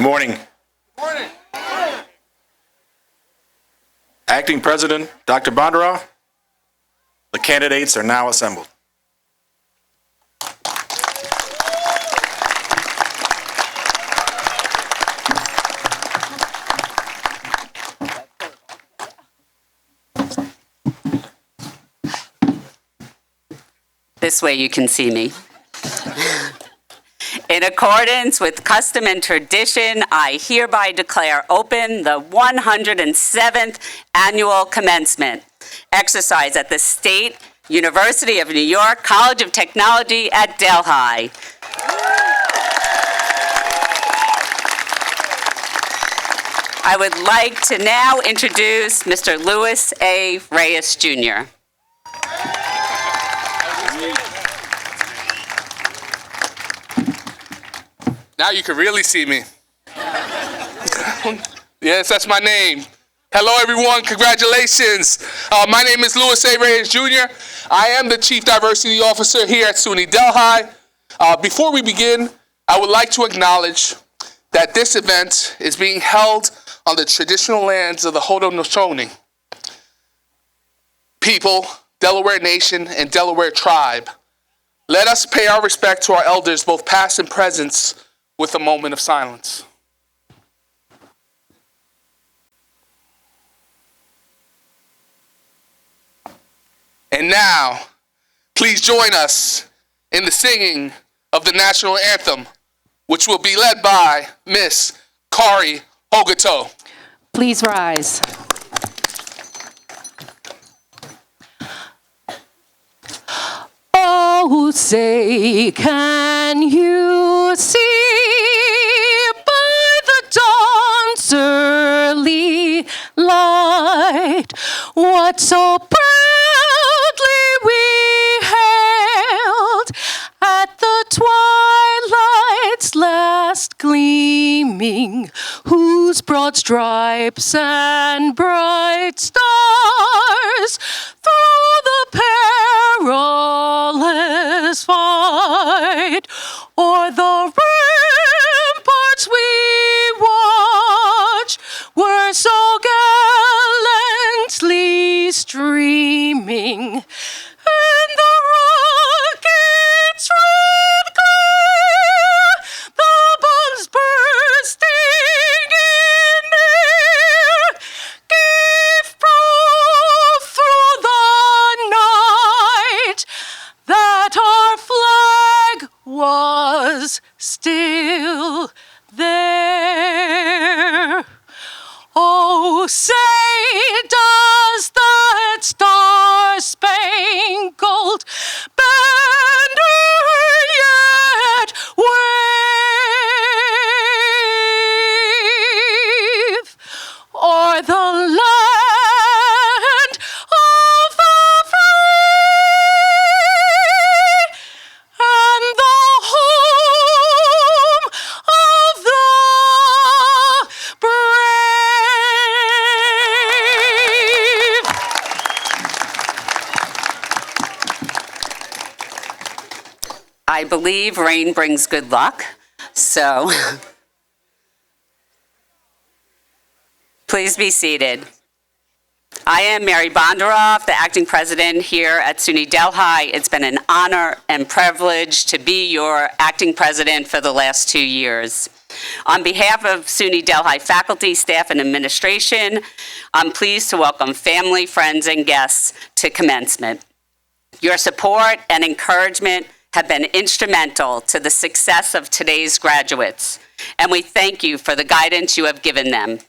morning. Morning. Acting President Dr. Bonderoff, the candidates are now assembled. This way you can see me. In accordance with custom and tradition, I hereby declare open the 107th Annual Commencement exercise at the State University of New York College of Technology at Delhi. I would like to now introduce Mr. Louis A. Reyes, Jr. Now you can really see me. Yes, that's my name. Hello, everyone. Congratulations. My name is Louis A. Reyes, Jr. I am the Chief Diversity Officer here at SUNY Delhi. Before we begin, I would like to acknowledge that this event is being held on the traditional lands of the Haudenosaunee people, Delaware Nation, and Delaware Tribe. Let us pay our respect to our elders, both past and present, with a moment of silence. And now, please join us in the singing of the national anthem, which will be led by Miss Kari Haugeto. Please rise. Oh, say, can you see by the dawn's early light what so proudly we hailed at the twilight's last gleaming, whose broad stripes and bright stars through the perilous fight o'er the ramparts we watch were so gallantly streaming, and the rockets red glare, the bombs bursting in air, gave proof through the night that our flag was still there. Oh, say does that star-spangled banner yet wave o'er the land of the free and the home of the brave? I believe rain brings good luck, so please be seated. I am Mary Bonderoff, the acting president here at SUNY Delhi. It's been an honor and privilege to be your acting president for the last 2 years. On behalf of SUNY Delhi faculty, staff, and administration, I'm pleased to welcome family, friends, and guests to commencement. Your support and encouragement have been instrumental to the success of today's graduates, and we thank you for the guidance you have given them.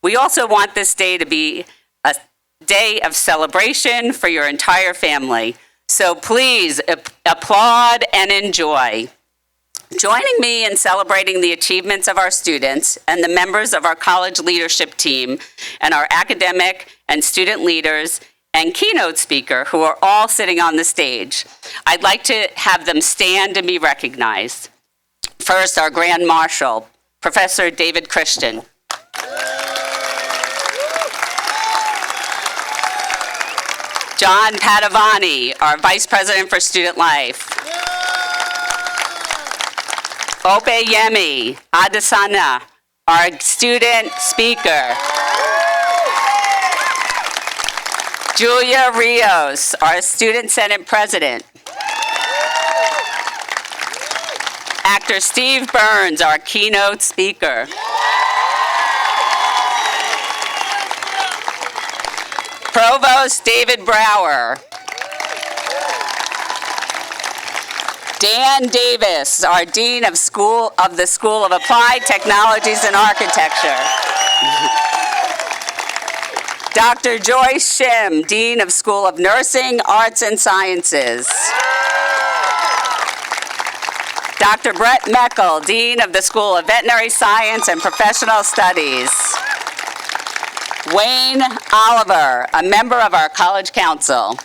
We also want this day to be a day of celebration for your entire family, so please applaud and enjoy. Joining me in celebrating the achievements of our students and the members of our college leadership team and our academic and student leaders and keynote speaker, who are all sitting on the stage, I'd like to have them stand and be recognized. First, our Grand Marshal, Professor David Krzyston. John Padovani, our Vice President for Student Life. Opeyemi, Adesanya, our student speaker. Julia Rios, our Student Senate President. Actor Steve Burns, our keynote speaker. Provost David Brower. Dan Davis, our Dean of the School of Applied Technologies and Architecture. Dr. Joyce Shim, Dean of School of Nursing, Arts and Sciences. Dr. Bret Meckel, Dean of the School of Veterinary Science and Professional Studies. Wayne Oliver, a member of our College Council.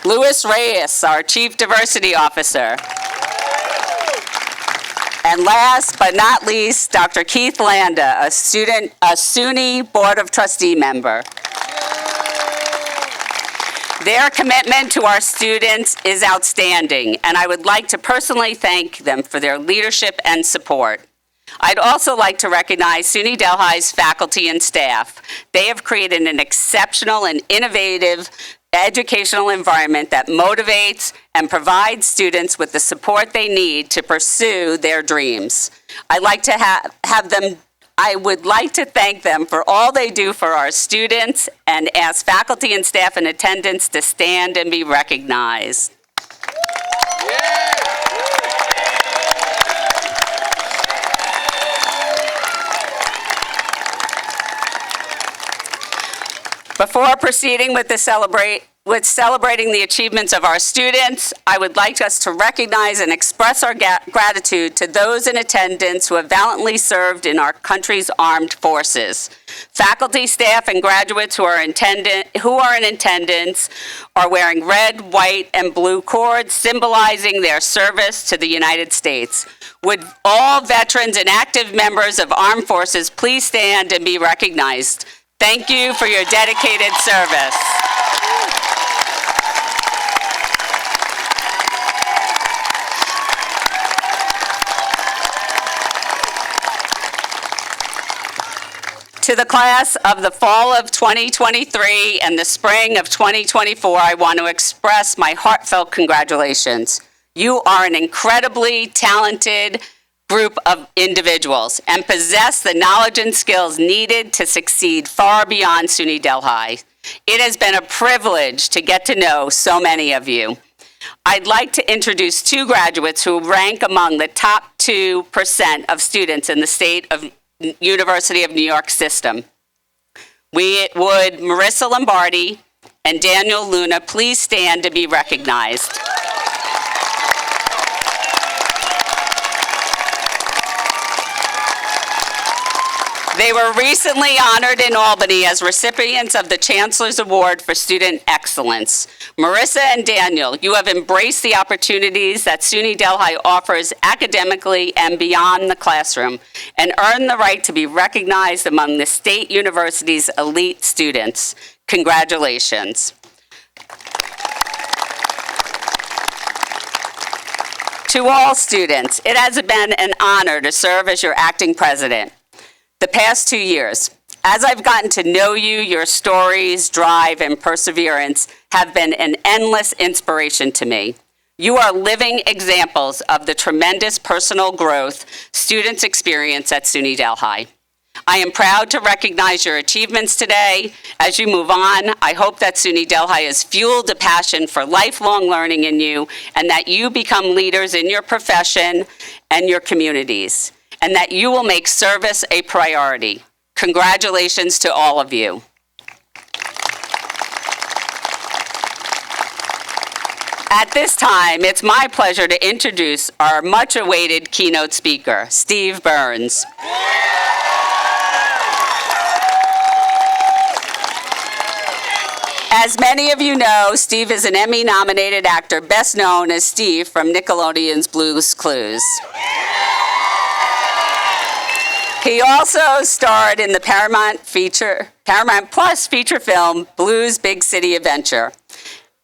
Reyes, our Chief Diversity Officer. And last but not least, Dr. Keith Landa, a SUNY Board of Trustee member. Their commitment to our students is outstanding, and I would like to personally thank them for their leadership and support. I'd also like to recognize SUNY Delhi's faculty and staff. They have created an exceptional and innovative educational environment that motivates and provides students with the support they need to pursue their dreams. I would like to thank them for all they do for our students and ask faculty and staff in attendance to stand and be recognized. Before proceeding with celebrating the achievements of our students, I would like us to recognize and express our gratitude to those in attendance who have valiantly served in our country's armed forces. Faculty, staff, and graduates who are in attendance are wearing red, white, and blue cords symbolizing their service to the United States. Would all veterans and active members of armed forces please stand and be recognized? Thank you for your dedicated service. To the class of the fall of 2023 and the spring of 2024, I want to express my heartfelt congratulations. You are an incredibly talented group of individuals and possess the knowledge and skills needed to succeed far beyond SUNY Delhi. It has been a privilege to get to know so many of you. I'd like to introduce two graduates who rank among the top 2% of students in the state of University of New York system. Would Marissa Lombardi and Daniel Luna please stand to be recognized? They were recently honored in Albany as recipients of the Chancellor's Award for Student Excellence. Marissa and Daniel, you have embraced the opportunities that SUNY Delhi offers academically and beyond the classroom and earned the right to be recognized among the state university's elite students. Congratulations. To all students, it has been an honor to serve as your acting president. The past 2 years, as I've gotten to know you, your stories, drive, and perseverance have been an endless inspiration to me. You are living examples of the tremendous personal growth students experience at SUNY Delhi. I am proud to recognize your achievements today. As you move on, I hope that SUNY Delhi has fueled a passion for lifelong learning in you and that you become leaders in your profession and your communities, and that you will make service a priority. Congratulations to all of you. At this time, it's my pleasure to introduce our much-awaited keynote speaker, Steve Burns. As many of you know, Steve is an Emmy-nominated actor, best known as Steve from Nickelodeon's Blue's Clues. He also starred in the Paramount Plus feature film, Blue's Big City Adventure.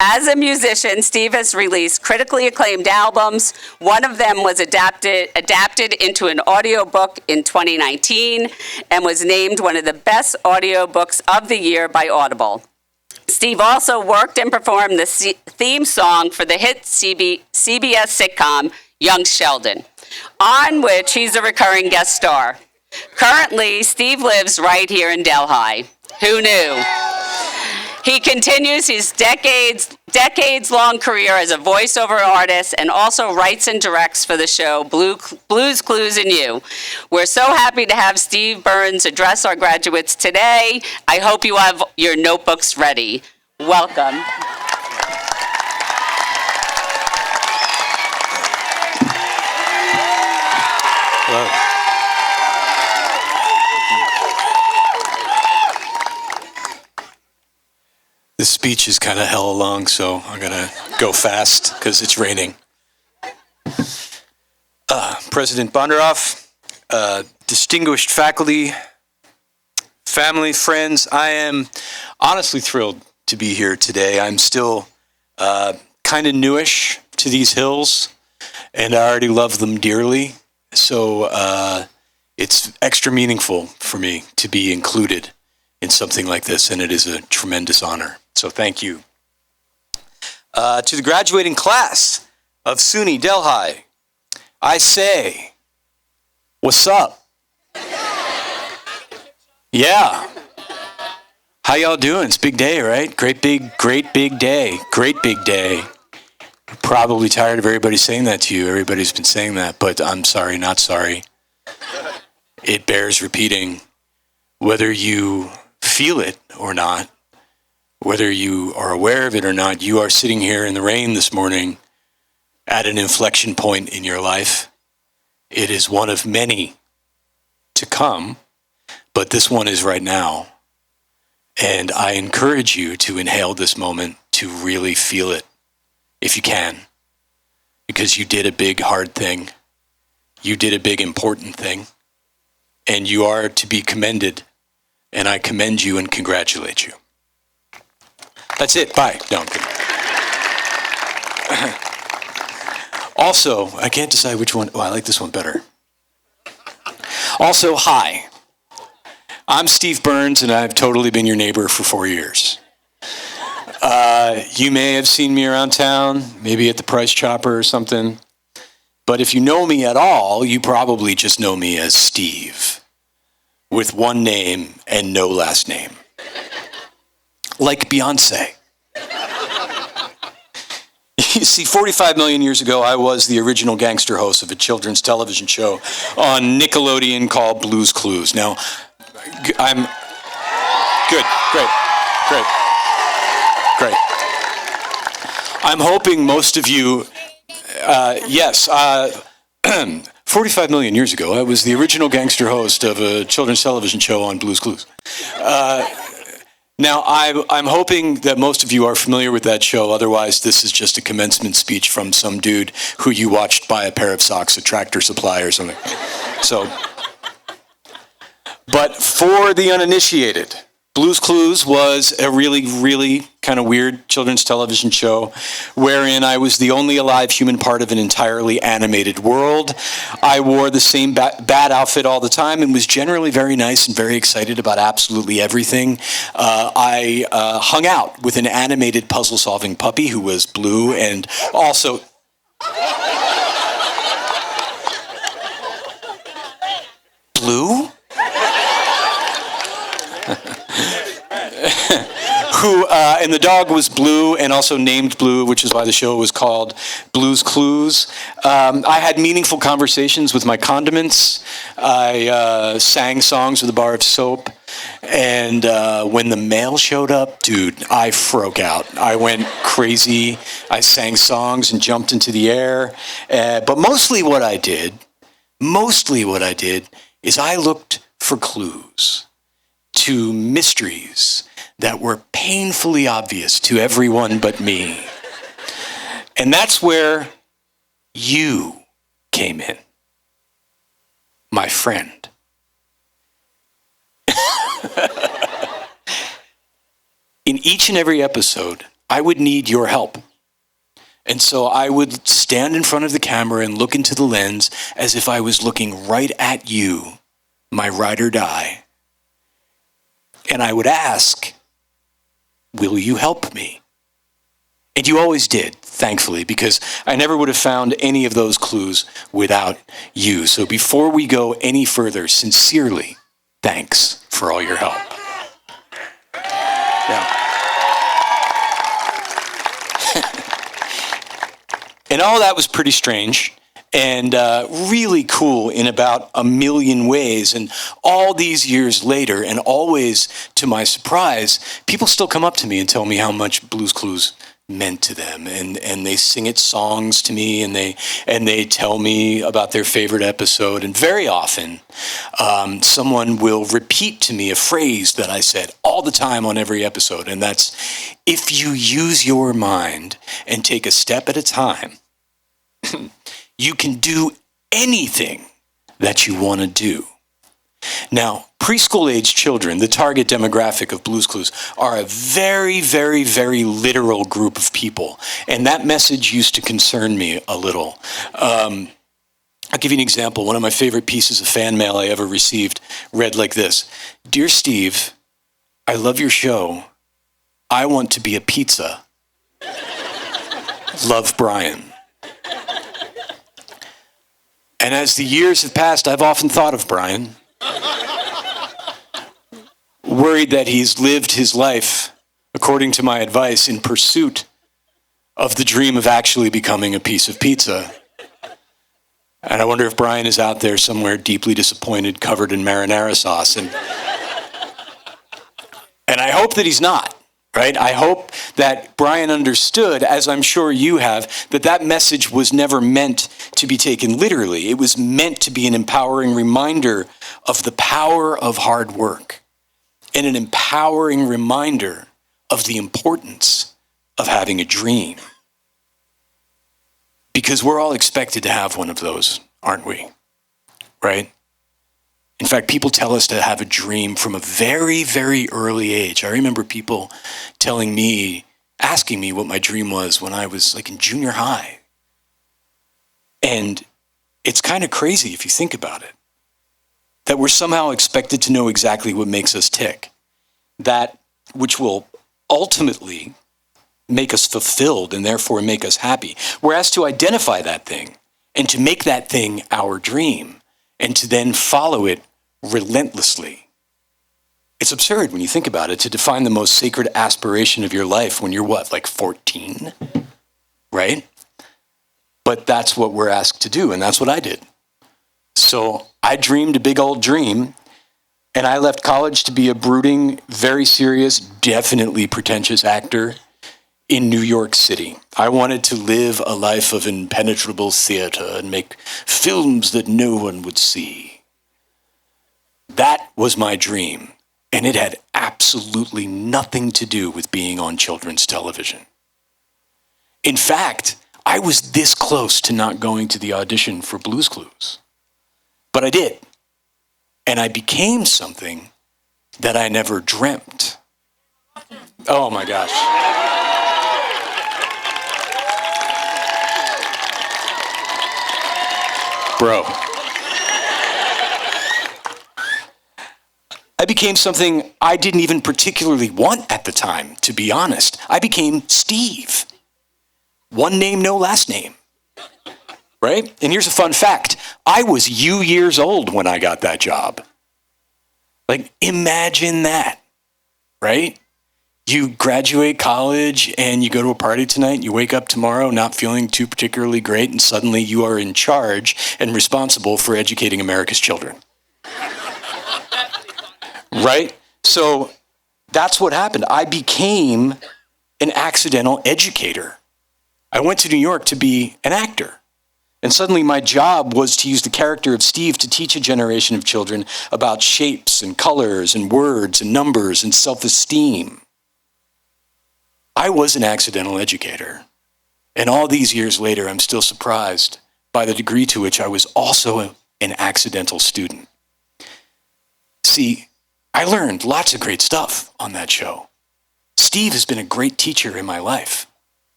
As a musician, Steve has released critically acclaimed albums. One of them was adapted into an audiobook in 2019 and was named one of the best audiobooks of the year by Audible. Steve also worked and performed the theme song for the hit CBS sitcom Young Sheldon, on which he's a recurring guest star. Currently, Steve lives right here in Delhi. Who knew? He continues his decades-long career as a voiceover artist and also writes and directs for the show Blues Clues and You. We're so happy to have Steve Burns address our graduates today. I hope you have your notebooks ready. Welcome. Hello. This speech is kind of hella long, so I'm going to go fast because it's raining. President Bonderoff, distinguished faculty, family, friends, I am honestly thrilled to be here today. I'm still kind of newish to these hills, and I already love them dearly. So it's extra meaningful for me to be included in something like this, and it is a tremendous honor. So thank you. To the graduating class of SUNY Delhi, I say, what's up? Yeah. How y'all doing? It's a big day, right? Great big day. Great big day. Probably tired of everybody saying that to you. Everybody's been saying that, but I'm sorry, not sorry. It bears repeating. Whether you feel it or not, whether you are aware of it or not, you are sitting here in the rain this morning at an inflection point in your life. It is one of many to come, but this one is right now. And I encourage you to inhale this moment, to really feel it, if you can, because you did a big, hard thing. You did a big, important thing, and you are to be commended, and I commend you and congratulate you. That's it. Bye. No, I'm kidding. Also, I can't decide which one. Oh, I like this one better. Also, hi. I'm Steve Burns, and I've totally been your neighbor for 4 years. You may have seen me around town, maybe at the Price Chopper or something. But if you know me at all, you probably just know me as Steve, with one name and no last name. Like Beyonce. You see, 45 million years ago, I was the original gangster host of a children's television show on Nickelodeon called Blues Clues. Now, I'm good, great. I'm hoping most of you, 45 million years ago, I was the original gangster host of a children's television show on Blues Clues. Now, I'm hoping that most of you are familiar with that show. Otherwise, this is just a commencement speech from some dude who you watched buy a pair of socks at Tractor Supply or something. So, but for the uninitiated, Blues Clues was a really, really kind of weird children's television show wherein I was the only alive human part of an entirely animated world. I wore the same bad outfit all the time and was generally very nice and very excited about absolutely everything. I hung out with an animated puzzle-solving puppy who was blue and also... Blue? And the dog was blue and also named Blue, which is why the show was called Blues Clues. I had meaningful conversations with my condiments. I sang songs with a bar of soap. And when the mail showed up, dude, I broke out. I went crazy. I sang songs and jumped into the air. But mostly what I did is I looked for clues to mysteries that were painfully obvious to everyone but me. And that's where you came in, my friend. In each and every episode, I would need your help. And so I would stand in front of the camera and look into the lens as if I was looking right at you, my ride or die. And I would ask, will you help me? And you always did, thankfully, because I never would have found any of those clues without you. So before we go any further, sincerely, thanks for all your help. Yeah. And all that was pretty strange and really cool in about a million ways. And all these years later, and always to my surprise, people still come up to me and tell me how much Blue's Clues meant to them, and they sing its songs to me, and they tell me about their favorite episode. And very often, someone will repeat to me a phrase that I said all the time on every episode, and that's, if you use your mind and take a step at a time, you can do anything that you want to do. Now, preschool-age children, the target demographic of Blue's Clues, are a very, very, very literal group of people. And that message used to concern me a little. I'll give you an example. One of my favorite pieces of fan mail I ever received read like this. Dear Steve, I love your show. I want to be a pizza. Love, Brian. And as the years have passed, I've often thought of Brian. Worried that he's lived his life, according to my advice, in pursuit of the dream of actually becoming a piece of pizza. And I wonder if Brian is out there somewhere deeply disappointed, covered in marinara sauce. And I hope that he's not, right? I hope that Brian understood, as I'm sure you have, that that message was never meant to be taken literally. It was meant to be an empowering reminder of the power of hard work, and an empowering reminder of the importance of having a dream. Because we're all expected to have one of those, aren't we? Right? In fact, people tell us to have a dream from a very, very early age. I remember people telling me, asking me what my dream was when I was like in junior high. And it's kind of crazy if you think about it, that we're somehow expected to know exactly what makes us tick, that which will ultimately make us fulfilled and therefore make us happy. We're asked to identify that thing and to make that thing our dream and to then follow it relentlessly. It's absurd when you think about it to define the most sacred aspiration of your life when you're what, like 14, right? But that's what we're asked to do, and that's what I did. So I dreamed a big old dream, and I left college to be a brooding, very serious, definitely pretentious actor in New York City. I wanted to live a life of impenetrable theater and make films that no one would see. That was my dream, and it had absolutely nothing to do with being on children's television. In fact, I was this close to not going to the audition for Blue's Clues. But I did. And I became something that I never dreamt. Oh my gosh. Bro. I became something I didn't even particularly want at the time, to be honest. I became Steve. One name, no last name. Right? And here's a fun fact. I was years old when I got that job. Like, imagine that, right? You graduate college and you go to a party tonight and you wake up tomorrow not feeling too particularly great, and suddenly you are in charge and responsible for educating America's children. Right? So that's what happened. I became an accidental educator. I went to New York to be an actor. And suddenly my job was to use the character of Steve to teach a generation of children about shapes and colors and words and numbers and self-esteem. I was an accidental educator. And all these years later, I'm still surprised by the degree to which I was also an accidental student. See, I learned lots of great stuff on that show. Steve has been a great teacher in my life.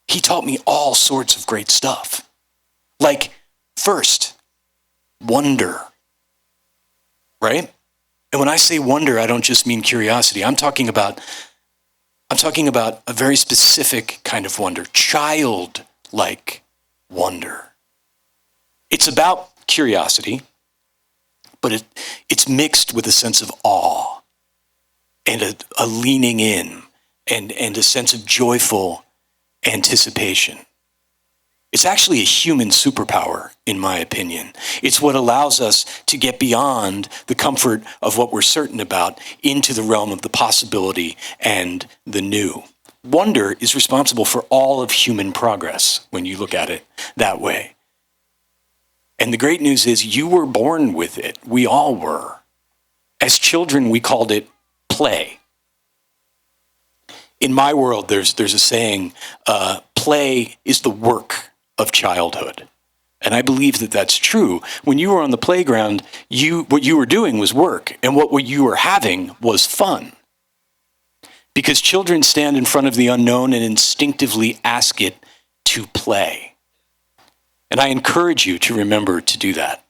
He taught me all sorts of great stuff. Like, first, wonder, right? And when I say wonder, I don't just mean curiosity. I'm talking about a very specific kind of wonder, childlike wonder. It's about curiosity, but it's mixed with a sense of awe and a leaning in and a sense of joyful anticipation. It's actually a human superpower, in my opinion. It's what allows us to get beyond the comfort of what we're certain about into the realm of the possibility and the new. Wonder is responsible for all of human progress when you look at it that way. And the great news is you were born with it. We all were. As children, we called it play. In my world, there's a saying, play is the work of childhood. And I believe that that's true. When you were on the playground, what you were doing was work, and what you were having was fun. Because children stand in front of the unknown and instinctively ask it to play. And I encourage you to remember to do that.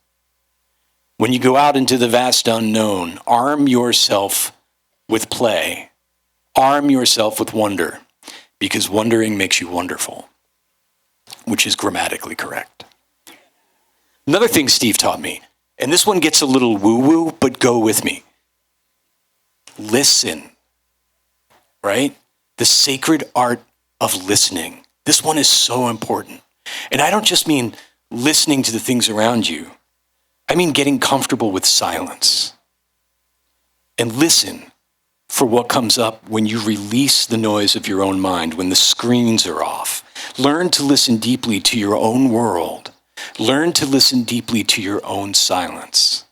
When you go out into the vast unknown, arm yourself with play. Arm yourself with wonder, because wondering makes you wonderful, which is grammatically correct. Another thing Steve taught me, and this one gets a little woo-woo, but go with me. Listen, right? The sacred art of listening. This one is so important. And I don't just mean listening to the things around you. I mean getting comfortable with silence. And listen for what comes up when you release the noise of your own mind, when the screens are off. Learn to listen deeply to your own world. Learn to listen deeply to your own silence.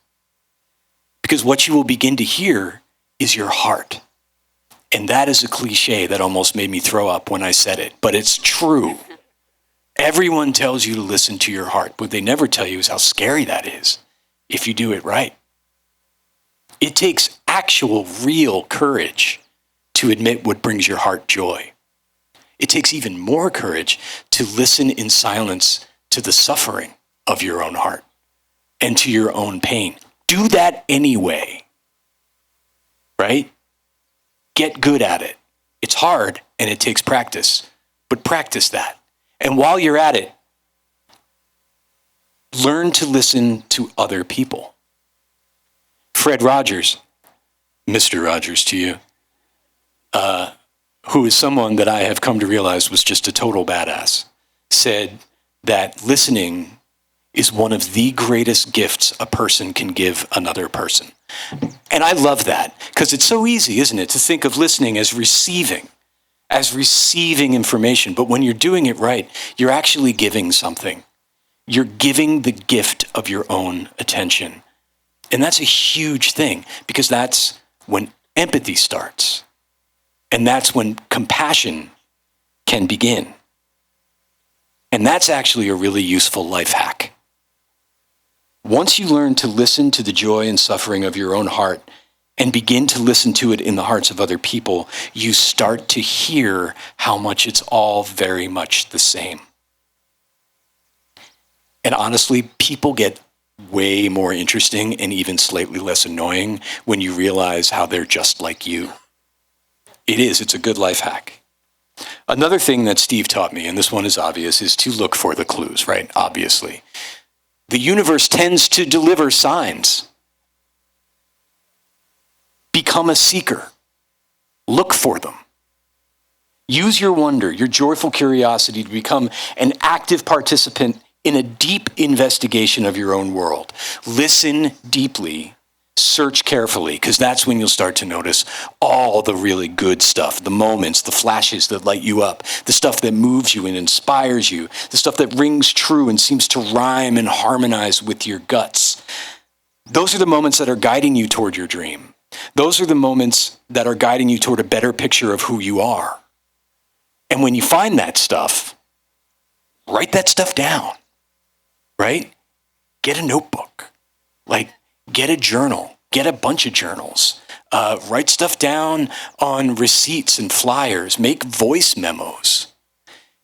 Because what you will begin to hear is your heart. And that is a cliche that almost made me throw up when I said it, but it's true. Everyone tells you to listen to your heart. What they never tell you is how scary that is if you do it right. It takes actual, real courage to admit what brings your heart joy. It takes even more courage to listen in silence to the suffering of your own heart and to your own pain. Do that anyway, right? Get good at it. It's hard and it takes practice, but practice that. And while you're at it, learn to listen to other people. Fred Rogers, Mr. Rogers to you, who is someone that I have come to realize was just a total badass, said that listening is one of the greatest gifts a person can give another person. And I love that, because it's so easy, isn't it, to think of listening as receiving information. But when you're doing it right, you're actually giving something. You're giving the gift of your own attention. And that's a huge thing, because that's when empathy starts. And that's when compassion can begin. And that's actually a really useful life hack. Once you learn to listen to the joy and suffering of your own heart and begin to listen to it in the hearts of other people, you start to hear how much it's all very much the same. And honestly, people get way more interesting and even slightly less annoying when you realize how they're just like you. It's a good life hack. Another thing that Steve taught me, and this one is obvious, is to look for the clues, right? Obviously. The universe tends to deliver signs. Become a seeker. Look for them. Use your wonder, your joyful curiosity to become an active participant in a deep investigation of your own world. Listen deeply, search carefully, because that's when you'll start to notice all the really good stuff, the moments, the flashes that light you up, the stuff that moves you and inspires you, the stuff that rings true and seems to rhyme and harmonize with your guts. Those are the moments that are guiding you toward your dream. Those are the moments that are guiding you toward a better picture of who you are. And when you find that stuff, write that stuff down. Right? Get a notebook. Get a journal. Get a bunch of journals. Write stuff down on receipts and flyers. Make voice memos.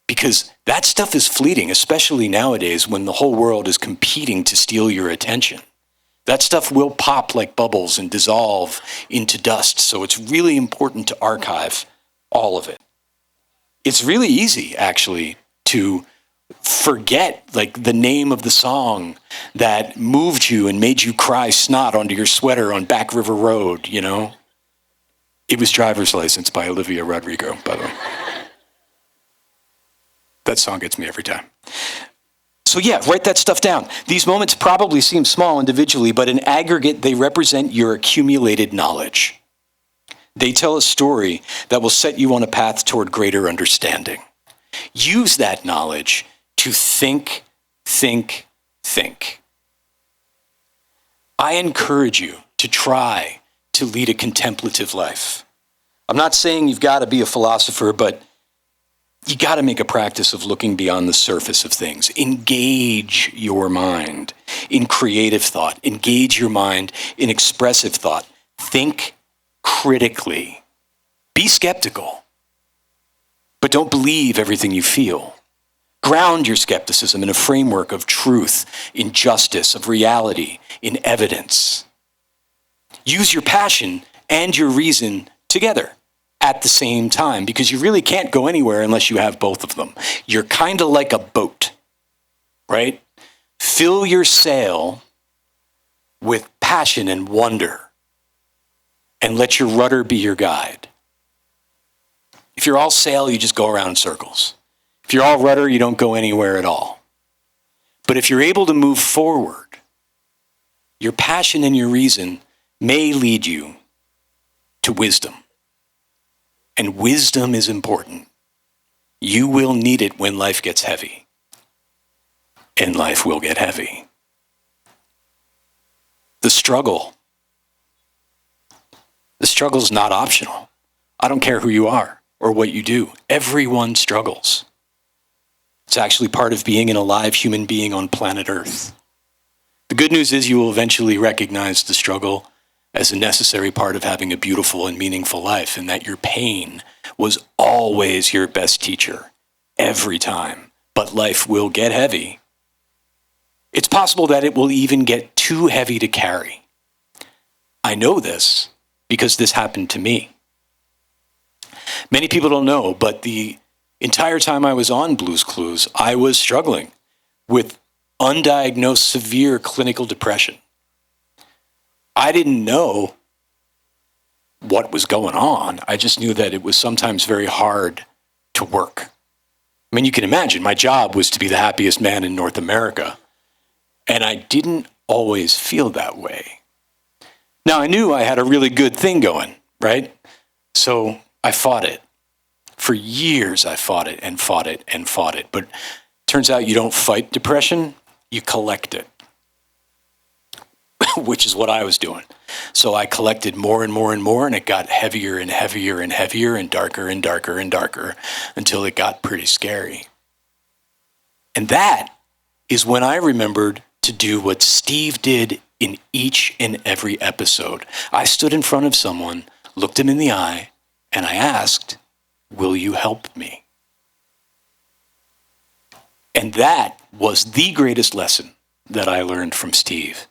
Because that stuff is fleeting, especially nowadays when the whole world is competing to steal your attention. That stuff will pop like bubbles and dissolve into dust. So it's really important to archive all of it. It's really easy, actually, to forget like the name of the song that moved you and made you cry snot onto your sweater on Back River Road, you know? It was Driver's License by Olivia Rodrigo, by the way. That song gets me every time. So yeah, write that stuff down. These moments probably seem small individually, but in aggregate, they represent your accumulated knowledge. They tell a story that will set you on a path toward greater understanding. Use that knowledge to think. I encourage you to try to lead a contemplative life. I'm not saying you've got to be a philosopher, but you got to make a practice of looking beyond the surface of things. Engage your mind in creative thought. Engage your mind in expressive thought. Think critically. Be skeptical. But don't believe everything you feel. Ground your skepticism in a framework of truth, in justice, of reality, in evidence. Use your passion and your reason together at the same time, because you really can't go anywhere unless you have both of them. You're kind of like a boat, right? Fill your sail with passion and wonder, and let your rudder be your guide. If you're all sail, you just go around in circles. If you're all rudder, you don't go anywhere at all. But if you're able to move forward, your passion and your reason may lead you to wisdom. And wisdom is important. You will need it when life gets heavy. And life will get heavy. The struggle's not optional. I don't care who you are or what you do. Everyone struggles. It's actually part of being an alive human being on planet Earth. The good news is you will eventually recognize the struggle as a necessary part of having a beautiful and meaningful life, and that your pain was always your best teacher, every time. But life will get heavy. It's possible that it will even get too heavy to carry. I know this because this happened to me. Many people don't know, but the entire time I was on Blue's Clues, I was struggling with undiagnosed severe clinical depression. I didn't know what was going on. I just knew that it was sometimes very hard to work. I mean, you can imagine, my job was to be the happiest man in North America, and I didn't always feel that way. Now, I knew I had a really good thing going, right? So I fought it. For years, I fought it and fought it and fought it. But it turns out you don't fight depression, you collect it. Which is what I was doing. So I collected more and more and more, and it got heavier and heavier and heavier and darker and darker and darker until it got pretty scary. And that is when I remembered to do what Steve did in each and every episode. I stood in front of someone, looked him in the eye, and I asked, "Will you help me?" And that was the greatest lesson that I learned from Steve.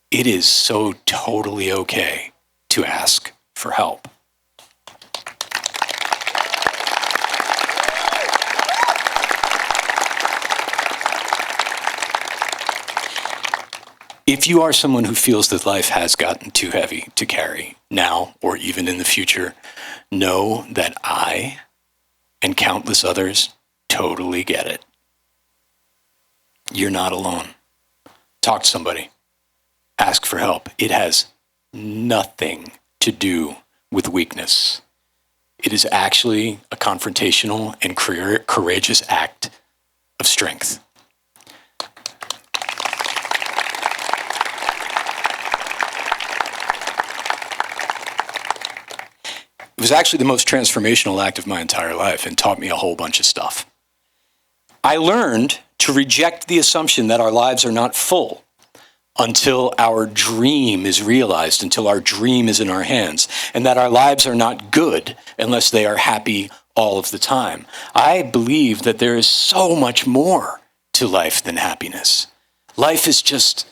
It is so totally okay to ask for help. If you are someone who feels that life has gotten too heavy to carry now or even in the future, know that I and countless others totally get it. You're not alone. Talk to somebody. Ask for help. It has nothing to do with weakness. It is actually a confrontational and courageous act of strength. It was actually the most transformational act of my entire life and taught me a whole bunch of stuff. I learned to reject the assumption that our lives are not full until our dream is realized, until our dream is in our hands, and that our lives are not good unless they are happy all of the time. I believe that there is so much more to life than happiness. Life is just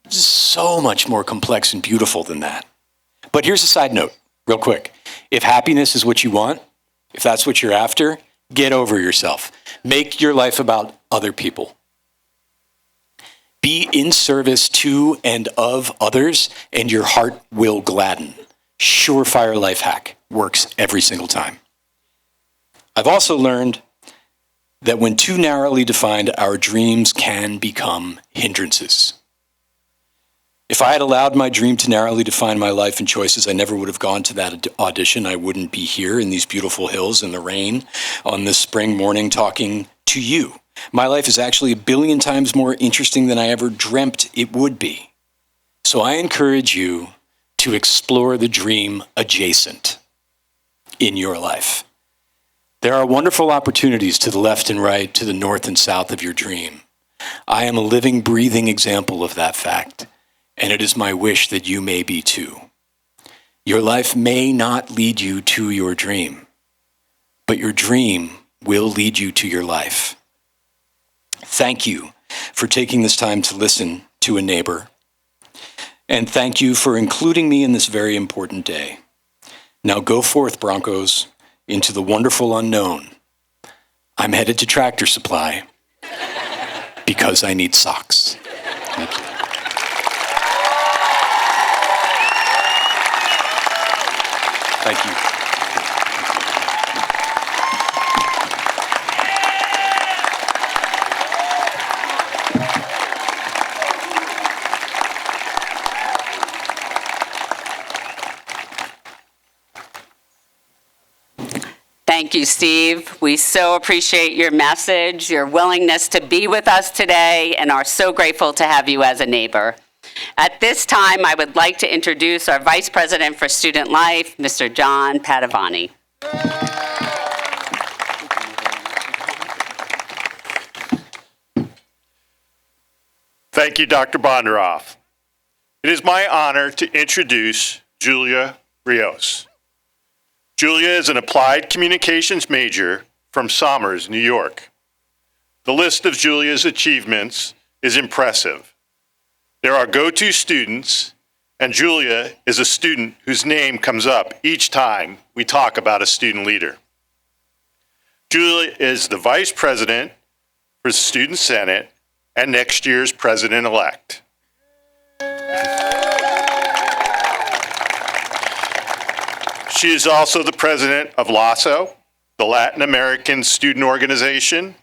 so much more complex and beautiful than that. But here's a side note, real quick. If happiness is what you want, if that's what you're after, get over yourself. Make your life about other people. Be in service to and of others, and your heart will gladden. Surefire life hack. Works every single time. I've also learned that when too narrowly defined, our dreams can become hindrances. If I had allowed my dream to narrowly define my life and choices, I never would have gone to that audition. I wouldn't be here in these beautiful hills in the rain on this spring morning talking to you. My life is actually 1 billion times more interesting than I ever dreamt it would be. So I encourage you to explore the dream adjacent in your life. There are wonderful opportunities to the left and right, to the north and south of your dream. I am a living, breathing example of that fact, and it is my wish that you may be too. Your life may not lead you to your dream, but your dream will lead you to your life. Thank you for taking this time to listen to a neighbor, and thank you for including me in this very important day. Now go forth, Broncos, into the wonderful unknown. I'm headed to Tractor Supply because I need socks. Thank you. Thank you. Thank you, Steve. We so appreciate your message, your willingness to be with us today, and are so grateful to have you as a neighbor. At this time, I would like to introduce our Vice President for Student Life, Mr. John Padovani. Thank you, Dr. Bonderoff. It is my honor to introduce Julia Rios. Julia is an applied communications major from Somers, New York. The list of Julia's achievements is impressive. There are go-to students, and Julia is a student whose name comes up each time we talk about a student leader. Julia is the Vice President for the Student Senate and next year's President-elect. She is also the president of LASO, the Latin American Student Organization,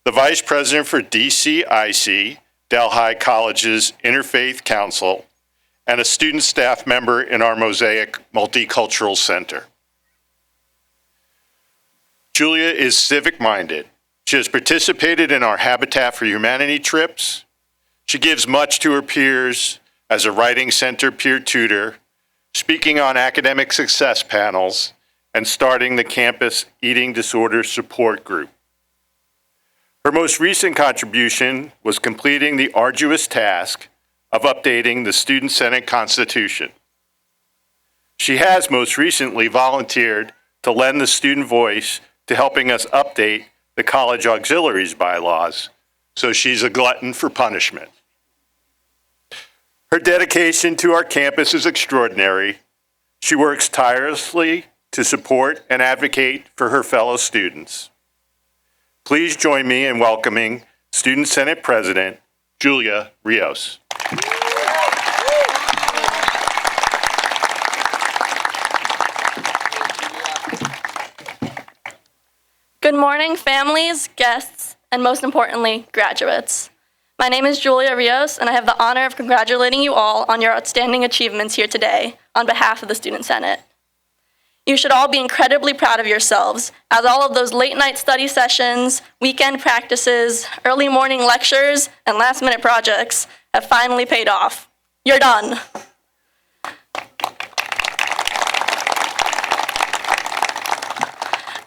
the vice president for DCIC, Delhi College's Interfaith Council, and a student staff member in our Mosaic Multicultural Center. Julia is civic-minded. She has participated in our Habitat for Humanity trips. She gives much to her peers as a writing center peer tutor, speaking on academic success panels, and starting the campus eating disorder support group. Her most recent contribution was completing the arduous task of updating the Student Senate Constitution. She has most recently volunteered to lend the student voice to helping us update the college auxiliaries bylaws, so she's a glutton for punishment. Her dedication to our campus is extraordinary. She works tirelessly to support and advocate for her fellow students. Please join me in welcoming Student Senate President Julia Rios. Good morning, families, guests, and most importantly, graduates. My name is Julia Rios, and I have the honor of congratulating you all on your outstanding achievements here today on behalf of the Student Senate. You should all be incredibly proud of yourselves, as all of those late-night study sessions, weekend practices, early morning lectures, and last-minute projects have finally paid off. You're done.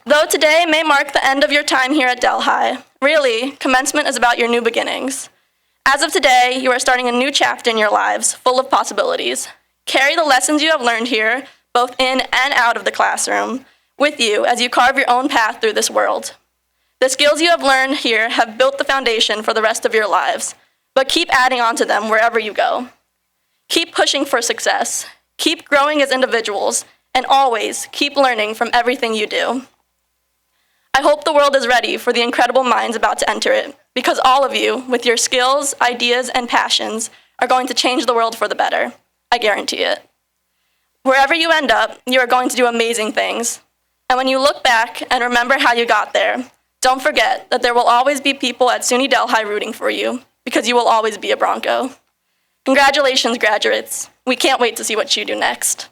Though today may mark the end of your time here at Delhi, really, commencement is about your new beginnings. As of today, you are starting a new chapter in your lives, full of possibilities. Carry the lessons you have learned here, both in and out of the classroom, with you as you carve your own path through this world. The skills you have learned here have built the foundation for the rest of your lives, but keep adding on to them wherever you go. Keep pushing for success, keep growing as individuals, and always keep learning from everything you do. I hope the world is ready for the incredible minds about to enter it, because all of you, with your skills, ideas, and passions, are going to change the world for the better. I guarantee it. Wherever you end up, you are going to do amazing things. And when you look back and remember how you got there, don't forget that there will always be people at SUNY Delhi rooting for you, because you will always be a Bronco. Congratulations, graduates. We can't wait to see what you do next.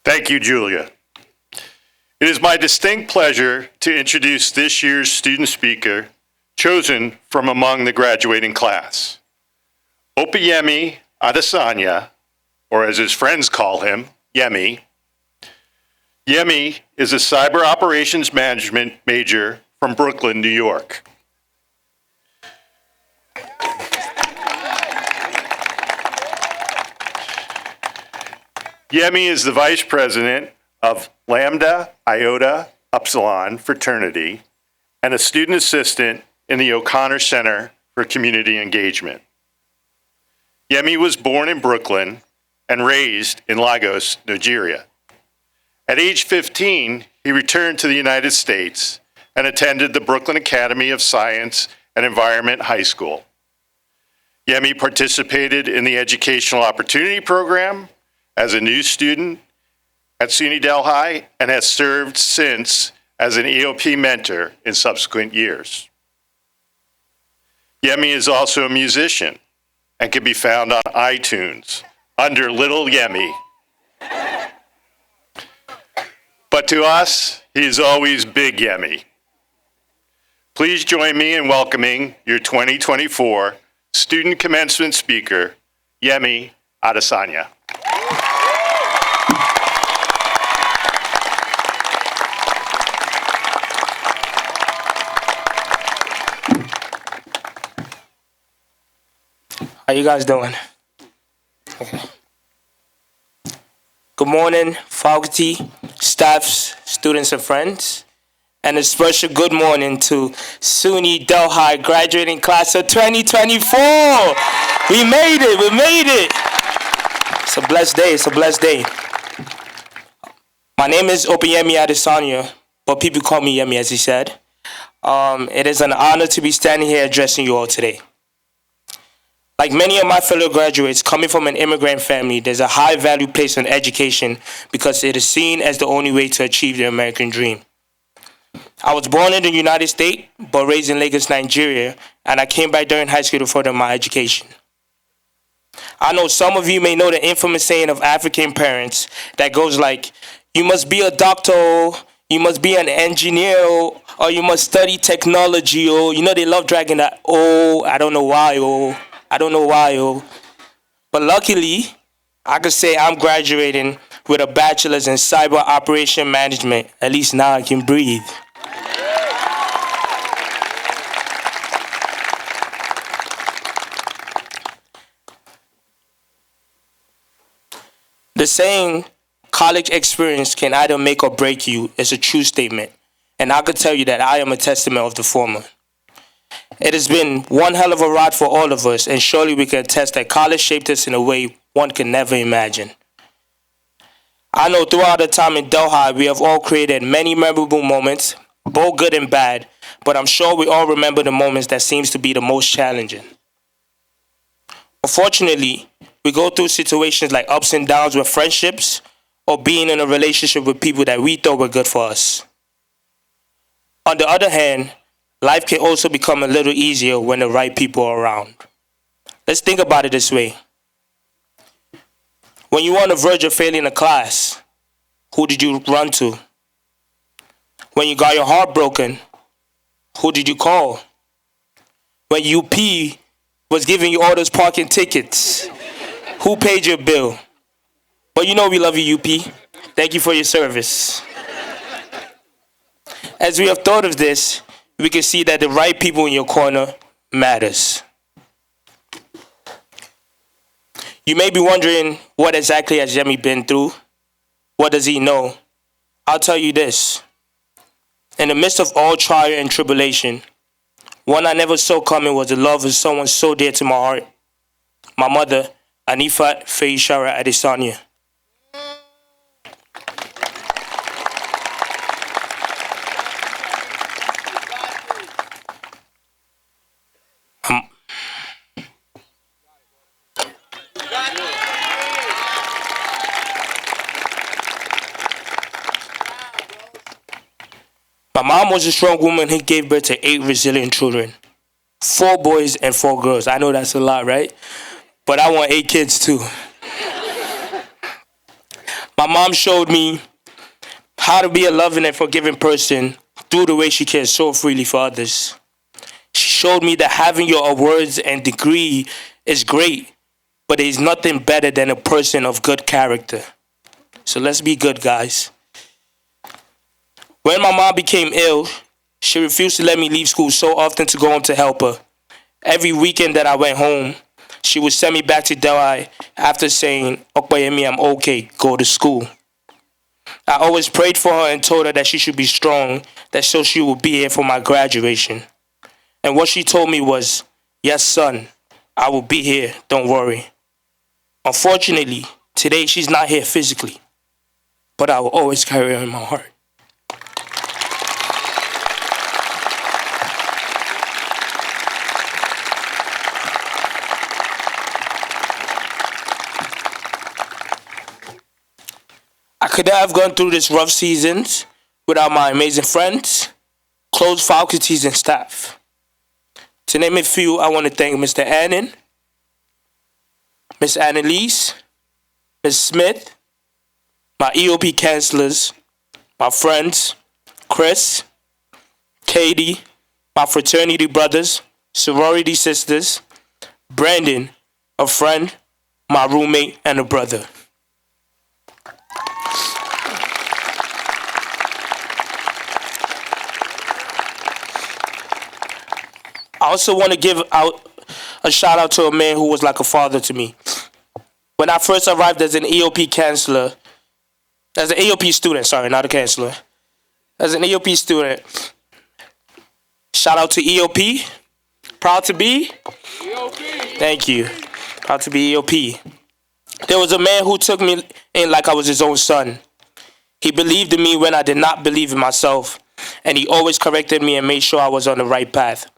Thank you, Julia. It is my distinct pleasure to introduce this year's student speaker, chosen from among the graduating class. Opeyemi Adesanya, or as his friends call him, Yemmy. Yemmy is a cyber operations management major from Brooklyn, New York. Yemmy is the vice president of Lambda Iota Upsilon fraternity and a student assistant in the O'Connor Center for Community Engagement. Yemmy was born in Brooklyn and raised in Lagos, Nigeria. At age 15, he returned to the United States and attended the Brooklyn Academy of Science and Environment High School. Yemmy participated in the Educational Opportunity Program as a new student at SUNY Delhi and has served since as an EOP mentor in subsequent years. Yemmy is also a musician and can be found on iTunes under Little Yemmy. But to us, he is always Big Yemmy. Please join me in welcoming your 2024 student commencement speaker, Yemmy Adesanya. How you guys doing? Okay. Good morning, faculty, staffs, students, and friends. And a special good morning to SUNY Delhi graduating class of 2024. We made it. It's a blessed day, My name is Opeyemi Adesanya, but people call me Yemmy, as he said. It is an honor to be standing here addressing you all today. Like many of my fellow graduates coming from an immigrant family, there's a high value placed on education because it is seen as the only way to achieve the American dream. I was born in the United States, but raised in Lagos, Nigeria, and I came back during high school to further my education. I know some of you may know the infamous saying of African parents that goes like, you must be a doctor, you must be an engineer, or you must study technology, or you know they love dragging that, I don't know why. But luckily, I could say I'm graduating with a bachelor's in cyber operation management. At least now I can breathe. The saying, college experience can either make or break you, is a true statement. And I could tell you that I am a testament of the former. It has been one hell of a ride for all of us, and surely we can attest that college shaped us in a way one could never imagine. I know throughout the time in Delhi, we have all created many memorable moments, both good and bad, but I'm sure we all remember the moments that seems to be the most challenging. Unfortunately, we go through situations like ups and downs with friendships or being in a relationship with people that we thought were good for us. On the other hand, life can also become a little easier when the right people are around. Let's think about it this way. When you were on the verge of failing a class, who did you run to? When you got your heart broken, who did you call? When UP was giving you all those parking tickets, who paid your bill? But you know we love you, UP. Thank you for your service. As we have thought of this, we can see that the right people in your corner matters. You may be wondering, what exactly has Yemmy been through? What does he know? I'll tell you this. In the midst of all trial and tribulation, one I never saw coming was the love of someone so dear to my heart. My mother, Anifa Feishara Adesanya. My mom was a strong woman who gave birth to 8 resilient children. 4 boys and 4 girls. I know that's a lot, right? But I want 8 kids too. My mom showed me how to be a loving and forgiving person through the way she cares so freely for others. She showed me that having your awards and degree is great, but there's nothing better than a person of good character. So let's be good, guys. When my mom became ill, she refused to let me leave school so often to go home to help her. Every weekend that I went home, she would send me back to Delhi after saying, Opeyemi, I'm okay, go to school. I always prayed for her and told her that she should be strong, that so she would be here for my graduation. And what she told me was, yes, son, I will be here, don't worry. Unfortunately, today she's not here physically, but I will always carry her in my heart. I could not have gone through this rough seasons without my amazing friends, close faculties, and staff. To name a few, I want to thank Mr. Annan, Miss Annalise, Miss Smith, my EOP counselors, my friends, Chris, Katie, my fraternity brothers, sorority sisters, Brandon, a friend, my roommate, and a brother. I also want to give out a shout out to a man who was like a father to me. When I first arrived as an EOP counselor, as an EOP student, sorry, not a counselor, as an EOP student, shout out to EOP, proud to be EOP. Thank you, proud to be EOP. There was a man who took me in like I was his own son. He believed in me when I did not believe in myself, and he always corrected me and made sure I was on the right path.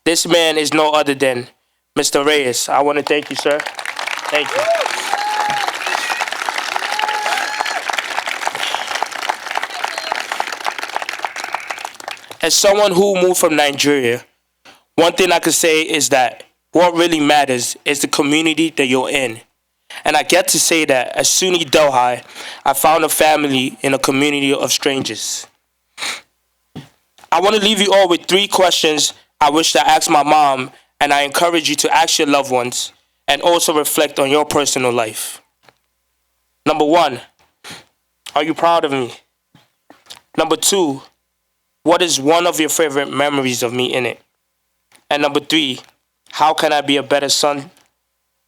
This man is no other than Mr. Reyes. I want to thank you, sir. Thank you. As someone who moved from Nigeria, one thing I could say is that what really matters is the community that you're in. And I get to say that at SUNY Delhi, I found a family in a community of strangers. I want to leave you all with 3 questions I wish to ask my mom, and I encourage you to ask your loved ones and also reflect on your personal life. Number 1, are you proud of me? Number 2, what is one of your favorite memories of me in it? And number 3, how can I be a better son?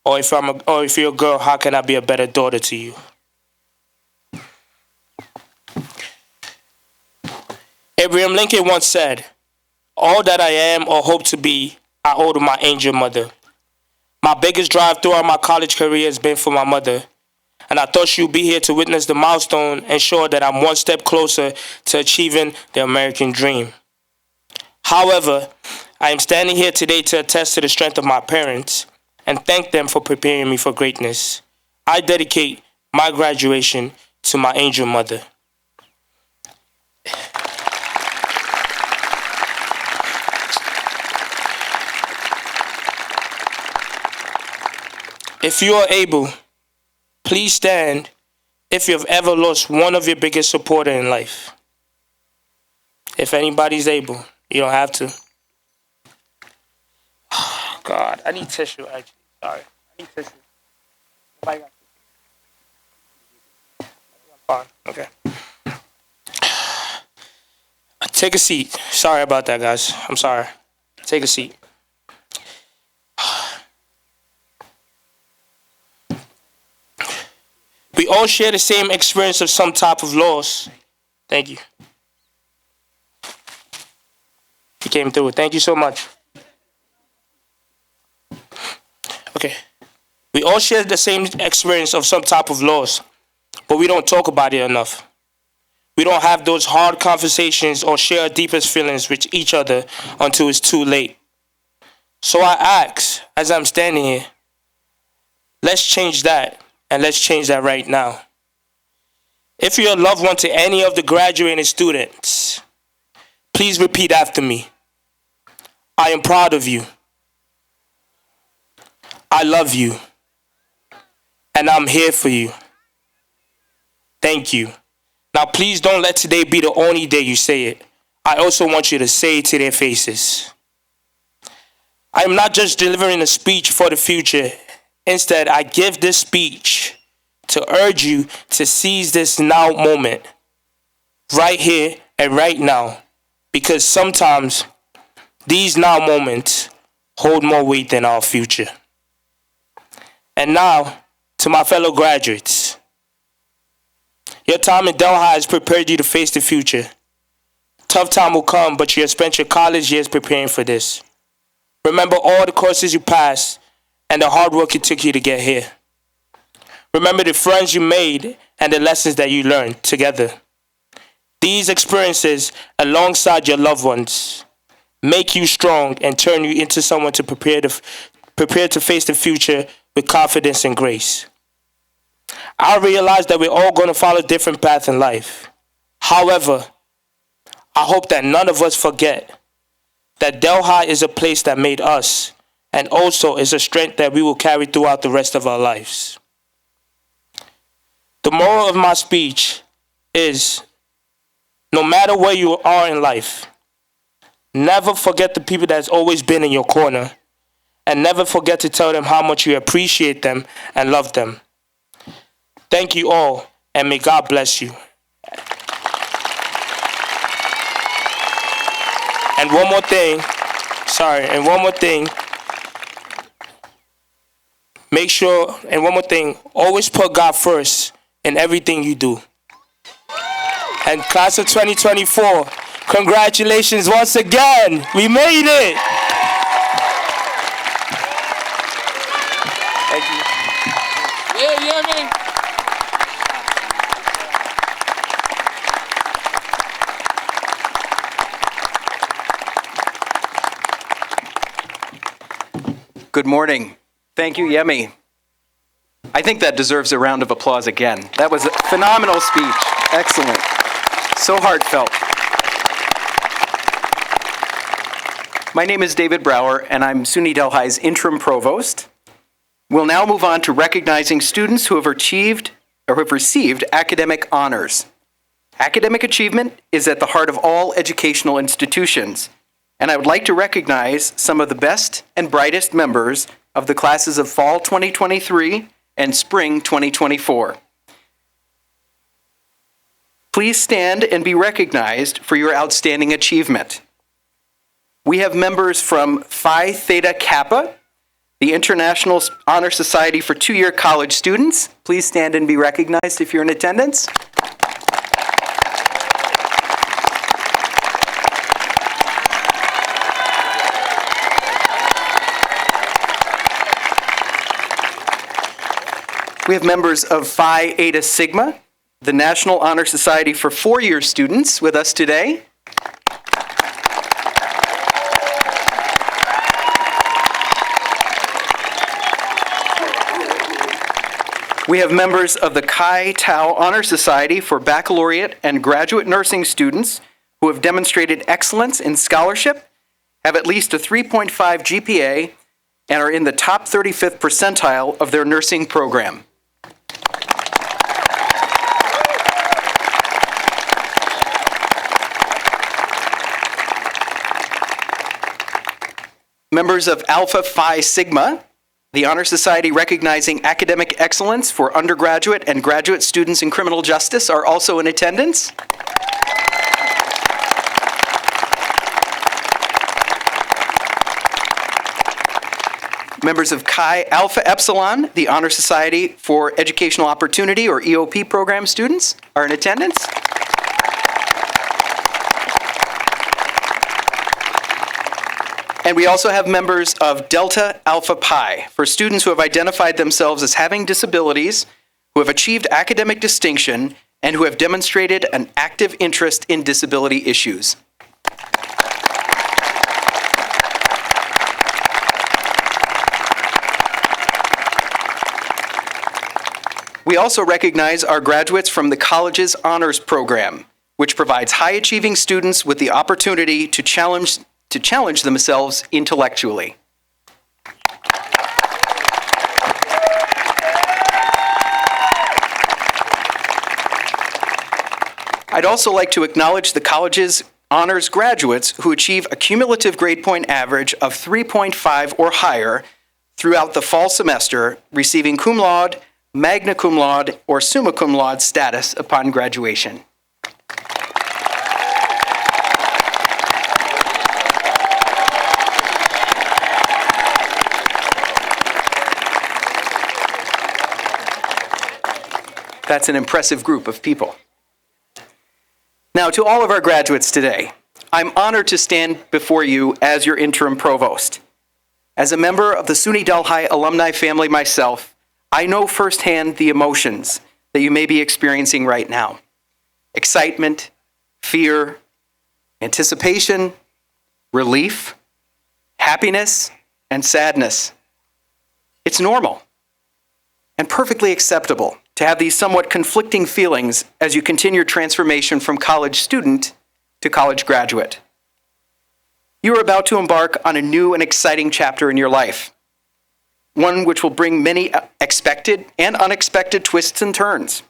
Or if you're a girl, how can I be a better daughter to you? Abraham Lincoln once said, all that I am or hope to be, I owe to my angel mother. My biggest drive throughout my college career has been for my mother. And I thought she'd be here to witness the milestone and ensure that I'm one step closer to achieving the American dream. However, I am standing here today to attest to the strength of my parents and thank them for preparing me for greatness. I dedicate my graduation to my angel mother. If you are able, please stand if you have ever lost one of your biggest supporters in life. If anybody's able, you don't have to. Oh, God, I need tissue, actually. Sorry. I need tissue. Fine. Okay. Take a seat. Sorry about that, guys. I'm sorry. Take a seat. We all share the same experience of some type of loss. Thank you. You came through. Thank you so much. Okay. We all share the same experience of some type of loss, but we don't talk about it enough. We don't have those hard conversations or share our deepest feelings with each other until it's too late. So I ask, as I'm standing here, let's change that, and let's change that right now. If you're a loved one to any of the graduating students, please repeat after me. I am proud of you. I love you. And I'm here for you. Thank you. Now, please don't let today be the only day you say it. I also want you to say it to their faces. I am not just delivering a speech for the future. Instead, I give this speech to urge you to seize this now moment, right here and right now, because sometimes these now moments hold more weight than our future. And now, to my fellow graduates, your time in Delhi has prepared you to face the future. Tough time will come, but you have spent your college years preparing for this. Remember all the courses you passed and the hard work it took you to get here. Remember the friends you made and the lessons that you learned together. These experiences, alongside your loved ones, make you strong and turn you into someone to prepare to face the future with confidence and grace. I realize that we're all going to follow different paths in life. However, I hope that none of us forget that Delhi is a place that made us, and also is a strength that we will carry throughout the rest of our lives. The moral of my speech is, no matter where you are in life, never forget the people that's always been in your corner, and never forget to tell them how much you appreciate them and love them. Thank you all, and may God bless you. And one more thing, always put God first in everything you do. And class of 2024, congratulations once again, we made it! Thank you. Yeah, Yemmy. Good morning. Thank you, Yemmy. I think that deserves a round of applause again. That was a phenomenal speech. Excellent. So heartfelt. My name is David Brower, and I'm SUNY Delhi's interim provost. We'll now move on to recognizing students who have achieved or have received academic honors. Academic achievement is at the heart of all educational institutions, and I would like to recognize some of the best and brightest members of the classes of Fall 2023 and Spring 2024. Please stand and be recognized for your outstanding achievement. We have members from Phi Theta Kappa, the International Honor Society for two-year college students. Please stand and be recognized if you're in attendance. We have members of Phi Eta Sigma, the National Honor Society for four-year students, with us today. We have members of the Chi Tau Honor Society for baccalaureate and graduate nursing students who have demonstrated excellence in scholarship, have at least a 3.5 GPA, and are in the top 35th percentile of their nursing program. Members of Alpha Phi Sigma, the Honor Society recognizing academic excellence for undergraduate and graduate students in criminal justice are also in attendance. Members of Chi Alpha Epsilon, the Honor Society for Educational Opportunity, or EOP program students, are in attendance. And we also have members of Delta Alpha Pi, for students who have identified themselves as having disabilities, who have achieved academic distinction, and who have demonstrated an active interest in disability issues. We also recognize our graduates from the college's honors program, which provides high-achieving students with the opportunity to challenge themselves intellectually. I'd also like to acknowledge the college's honors graduates who achieve a cumulative grade point average of 3.5 or higher throughout the fall semester, receiving cum laude, magna cum laude, or summa cum laude status upon graduation. That's an impressive group of people. Now, to all of our graduates today, I'm honored to stand before you as your interim provost. As a member of the SUNY Delhi alumni family myself, I know firsthand the emotions that you may be experiencing right now. Excitement, fear, anticipation, relief, happiness, and sadness. It's normal and perfectly acceptable to have these somewhat conflicting feelings as you continue your transformation from college student to college graduate. You are about to embark on a new and exciting chapter in your life, one which will bring many expected and unexpected twists and turns.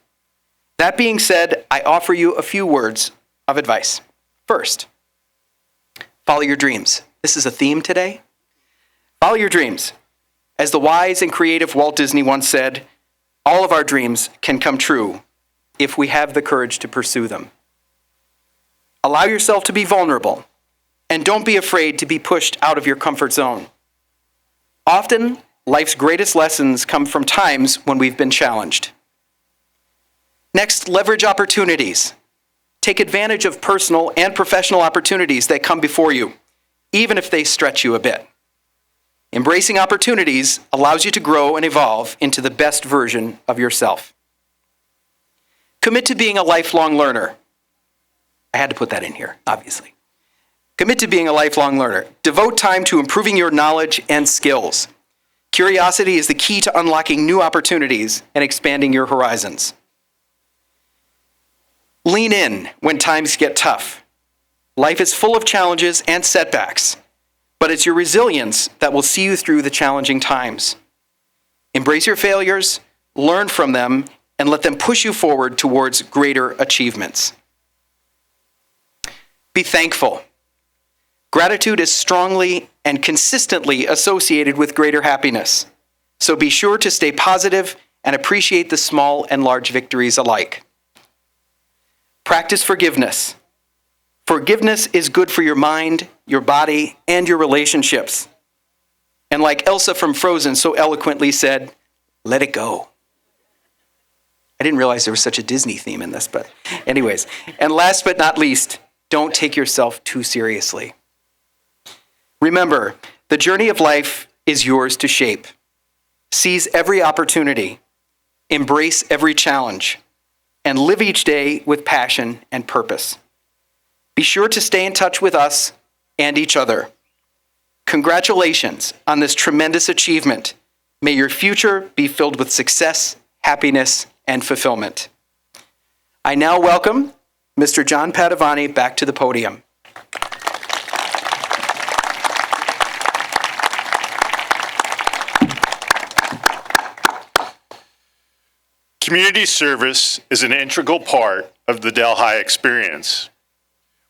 That being said, I offer you a few words of advice. First, follow your dreams. This is a theme today. Follow your dreams. As the wise and creative Walt Disney once said, all of our dreams can come true if we have the courage to pursue them. Allow yourself to be vulnerable, and don't be afraid to be pushed out of your comfort zone. Often, life's greatest lessons come from times when we've been challenged. Next, leverage opportunities. Take advantage of personal and professional opportunities that come before you, even if they stretch you a bit. Embracing opportunities allows you to grow and evolve into the best version of yourself. Commit to being a lifelong learner. I had to put that in here, obviously. Commit to being a lifelong learner. Devote time to improving your knowledge and skills. Curiosity is the key to unlocking new opportunities and expanding your horizons. Lean in when times get tough. Life is full of challenges and setbacks, but it's your resilience that will see you through the challenging times. Embrace your failures, learn from them, and let them push you forward towards greater achievements. Be thankful. Gratitude is strongly and consistently associated with greater happiness, so be sure to stay positive and appreciate the small and large victories alike. Practice forgiveness. Forgiveness is good for your mind, your body, and your relationships. And like Elsa from Frozen so eloquently said, let it go. I didn't realize there was such a Disney theme in this, but anyways. And last but not least, don't take yourself too seriously. Remember, the journey of life is yours to shape. Seize every opportunity, embrace every challenge, and live each day with passion and purpose. Be sure to stay in touch with us and each other. Congratulations on this tremendous achievement. May your future be filled with success, happiness, and fulfillment. I now welcome Mr. John Padovani back to the podium. Community service is an integral part of the Delhi experience.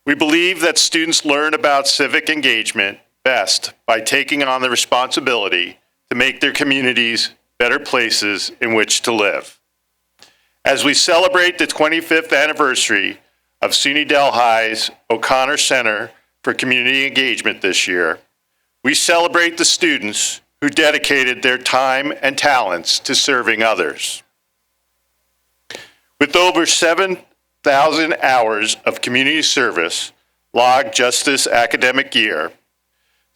We believe that students learn about civic engagement best by taking on the responsibility to make their communities better places in which to live. As we celebrate the 25th anniversary of SUNY Delhi's O'Connor Center for Community Engagement this year, we celebrate the students who dedicated their time and talents to serving others. With over 7,000 hours of community service logged just this academic year,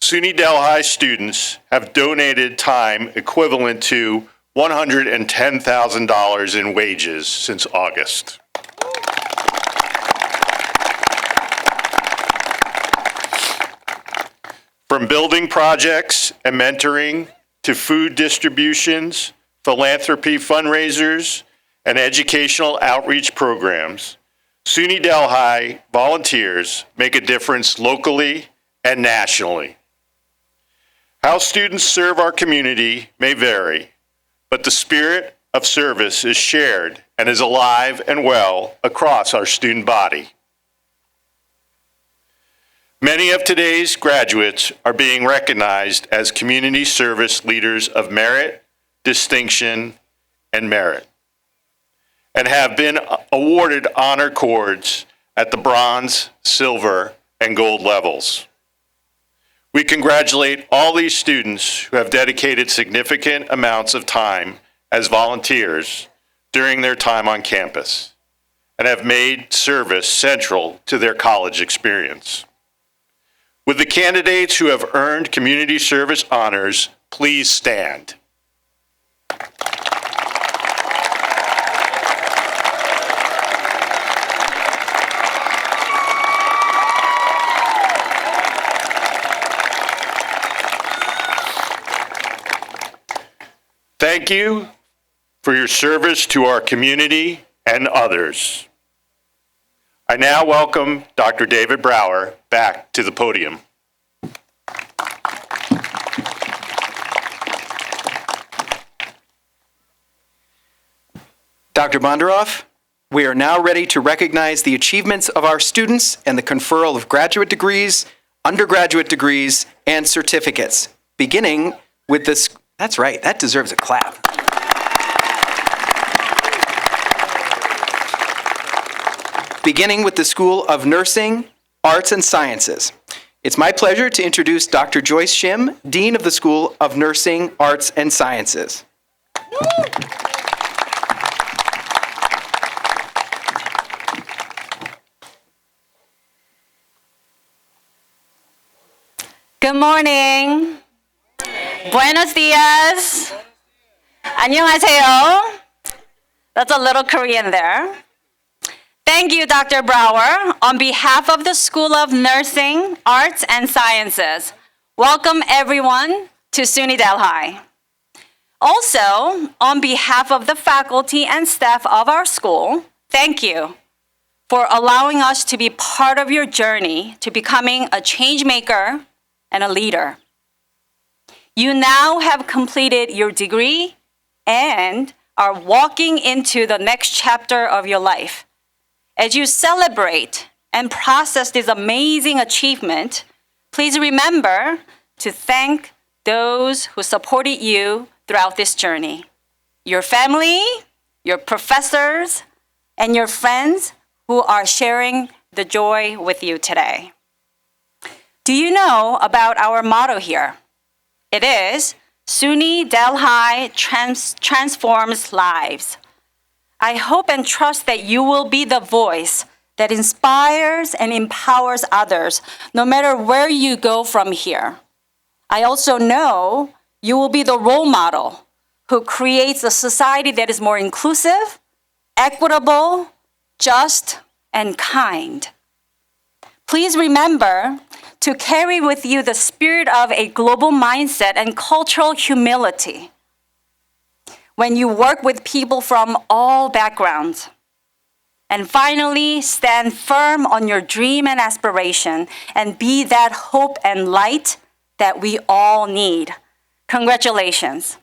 SUNY Delhi students have donated time equivalent to $110,000 in wages since August. From building projects and mentoring to food distributions, philanthropy fundraisers, and educational outreach programs, SUNY Delhi volunteers make a difference locally and nationally. How students serve our community may vary, but the spirit of service is shared and is alive and well across our student body. Many of today's graduates are being recognized as community service leaders of merit, distinction, and merit, and have been awarded honor cords at the bronze, silver, and gold levels. We congratulate all these students who have dedicated significant amounts of time as volunteers during their time on campus and have made service central to their college experience. Would the candidates who have earned community service honors please stand? Thank you for your service to our community and others. I now welcome Dr. David Brower back to the podium. Dr. Bonderoff, we are now ready to recognize the achievements of our students and the conferral of graduate degrees, undergraduate degrees, and certificates, beginning with this. That's right, that deserves a clap. Beginning with the School of Nursing, Arts, and Sciences. It's my pleasure to introduce Dr. Joyce Shim, Dean of the School of Nursing, Arts, and Sciences. Good morning. Buenos dias. 안녕하세요. That's a little Korean there. Thank you, Dr. Brower. On behalf of the School of Nursing, Arts, and Sciences, welcome everyone to SUNY Delhi. Also, on behalf of the faculty and staff of our school, thank you for allowing us to be part of your journey to becoming a change maker and a leader. You now have completed your degree and are walking into the next chapter of your life. As you celebrate and process this amazing achievement, please remember to thank those who supported you throughout this journey. Your family, your professors, and your friends who are sharing the joy with you today. Do you know about our motto here? It is, SUNY Delhi transforms lives. I hope and trust that you will be the voice that inspires and empowers others, no matter where you go from here. I also know you will be the role model who creates a society that is more inclusive, equitable, just, and kind. Please remember to carry with you the spirit of a global mindset and cultural humility when you work with people from all backgrounds. And finally, stand firm on your dream and aspiration and be that hope and light that we all need. Congratulations.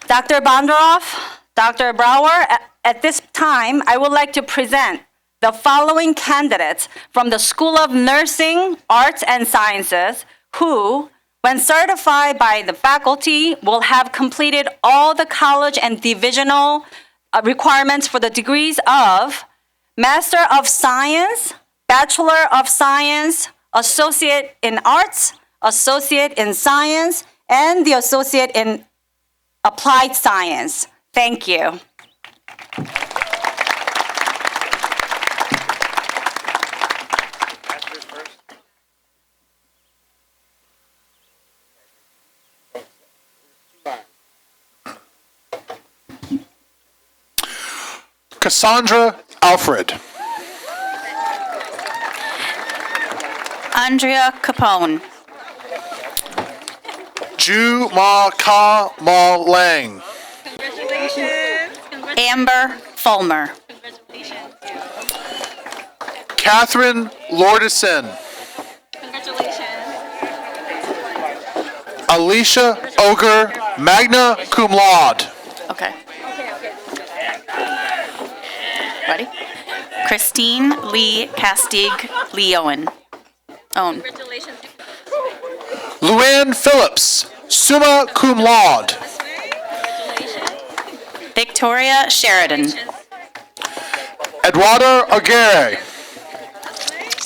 Dr. Bonderoff, Dr. Brower, at this time, I would like to present the following candidates from the School of Nursing, Arts, and Sciences who, when certified by the faculty, will have completed all the college and divisional requirements for the degrees of Master of Science, Bachelor of Science, Associate in Arts, Associate in Science, and the Associate in Applied Science. Thank you. Cassandra Alfred. Andrea Capone. Ju Ma Ka Ma Lang. Amber Fulmer. Catherine Lordison. Alicia Oger, magna cum laude. Okay. Ready? Christine Lee Castig Leowen. Own. Luann Phillips, summa cum laude. Victoria Sheridan. Eduardo Aguirre.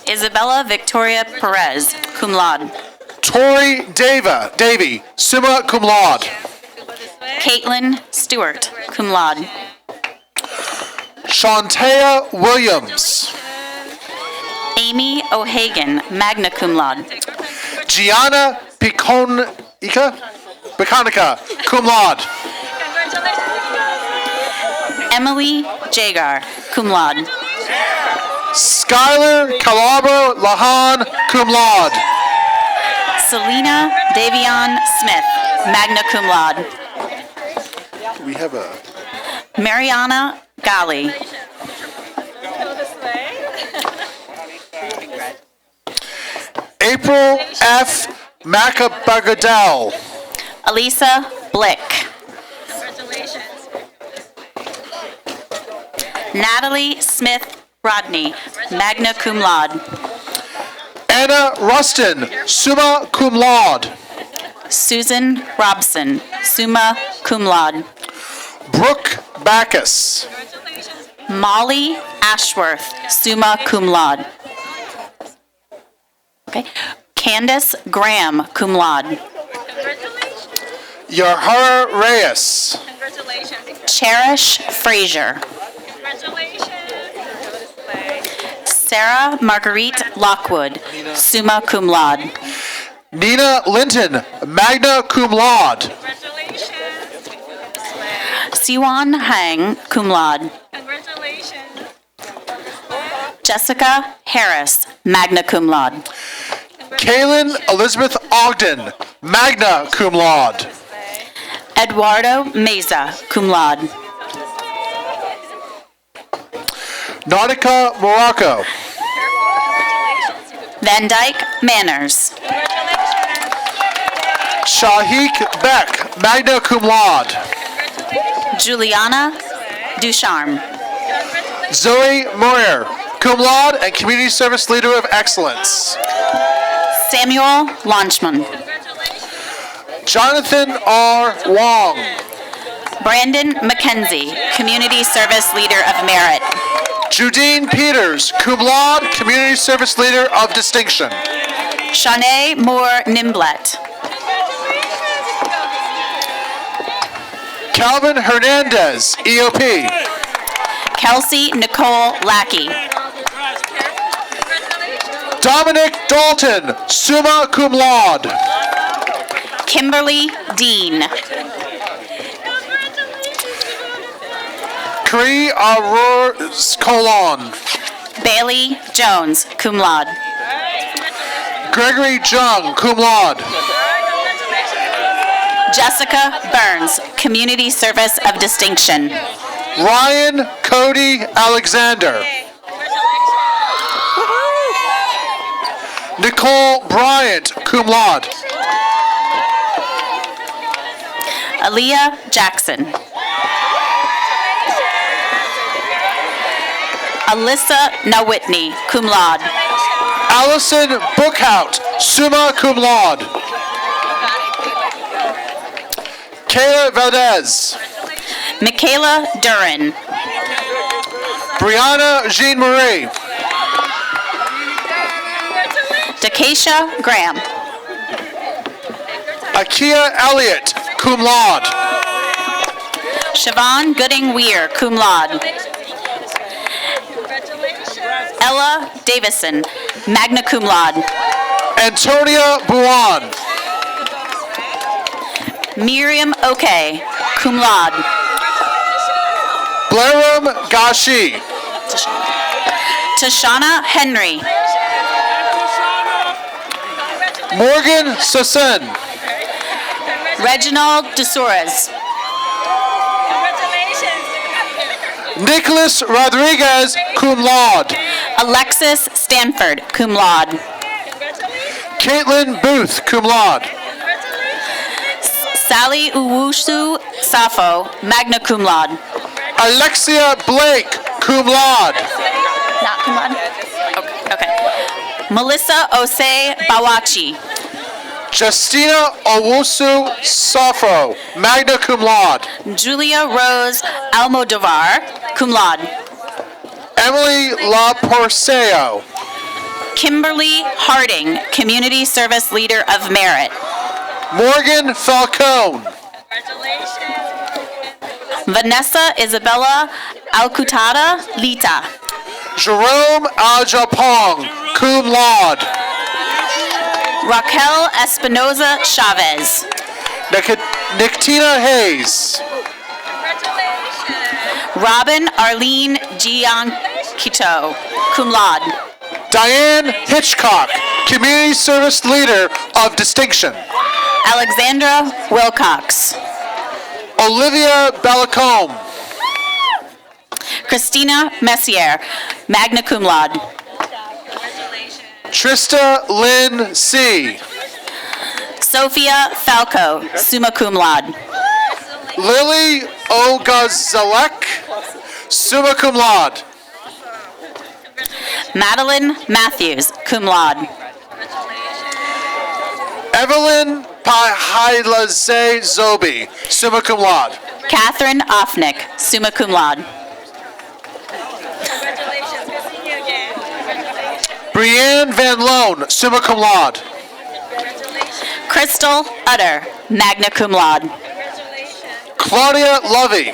Isabella Victoria Perez, cum laude. Tori Davy, summa cum laude. Caitlin Stewart, cum laude. Shantea Williams. Amy O'Hagan, magna cum laude. Gianna Piconica, cum laude. Emily Jagar, cum laude. Skylar Calabro Lahan, cum laude. Selena Davion Smith, magna cum laude. We have a... Mariana Gali. April F. Macabagadel. Elisa Blick. Natalie Smith Rodney, magna cum laude. Anna Rustin, summa cum laude. Susan Robson, summa cum laude. Brooke Backus. Molly Ashworth, summa cum laude. Okay. Candace Graham, cum laude. Yahara Reyes. Cherish Frazier. Sarah Marguerite Lockwood, summa cum laude. Nina Linton, magna cum laude. Siwan Hang, cum laude. Jessica Harris, magna cum laude. Kaylin Elizabeth Ogden, magna cum laude. Eduardo Meza, cum laude. Nautica Morocco. Van Dyke Manners. Shahik Beck, magna cum laude. Juliana Ducharme. Zoe Moyer, cum laude and Community Service Leader of Excellence. Samuel Launchman. Jonathan R. Wong. Brandon McKenzie, Community Service Leader of Merit. Judine Peters, cum laude, Community Service Leader of Distinction. Shanae Moore Nimblet. Calvin Hernandez, EOP. Kelsey Nicole Lackey. Dominic Dalton, summa cum laude. Kimberly Dean. Kari Aurora Colon. Bailey Jones, cum laude. Gregory Jung, cum laude. Jessica Burns, Community Service of Distinction. Ryan Cody Alexander. Nicole Bryant, cum laude. Aaliyah Jackson. Alyssa Nawitney, cum laude. Allison Bookhout, summa cum laude. Kayla Valdez. Michaela Duran. Brianna Jean-Marie. Dakeisha Graham. Akia Elliott, cum laude. Siobhan Gooding Weir, cum laude. Ella Davison, magna cum laude. Antonia Buon. Miriam Oke, cum laude. Blairam Gashi. Tashana Henry. Morgan Sasson. Reginald DeSouras. Nicholas Rodriguez, cum laude. Alexis Stanford, cum laude. Caitlin Booth, cum laude. Sally Uwusu Safo, magna cum laude. Alexia Blake, cum laude. Not cum laude? Okay. Melissa Osei Bawachi. Justina Owusu Safo, magna cum laude. Julia Rose Almodovar, cum laude. Emily La Porceo. Kimberly Harding, Community Service Leader of Merit. Morgan Falcone. Vanessa Isabella Alcutada Lita. Jerome Aljapong, cum laude. Raquel Espinoza Chavez. Nicotina Hayes. Robin Arlene Gianquito, cum laude. Diane Hitchcock, Community Service Leader of Distinction. Alexandra Wilcox. Olivia Bellacombe. Christina Messier, magna cum laude. Trista Lynn C. Sophia Falco, summa cum laude. Lily Ogazalek, summa cum laude. Madeline Matthews, cum laude. Evelyn Pahailaze Zobi, summa cum laude. Catherine Offnick, summa cum laude. Brianne Van Loan, summa cum laude. Crystal Utter, magna cum laude. Claudia Lovey.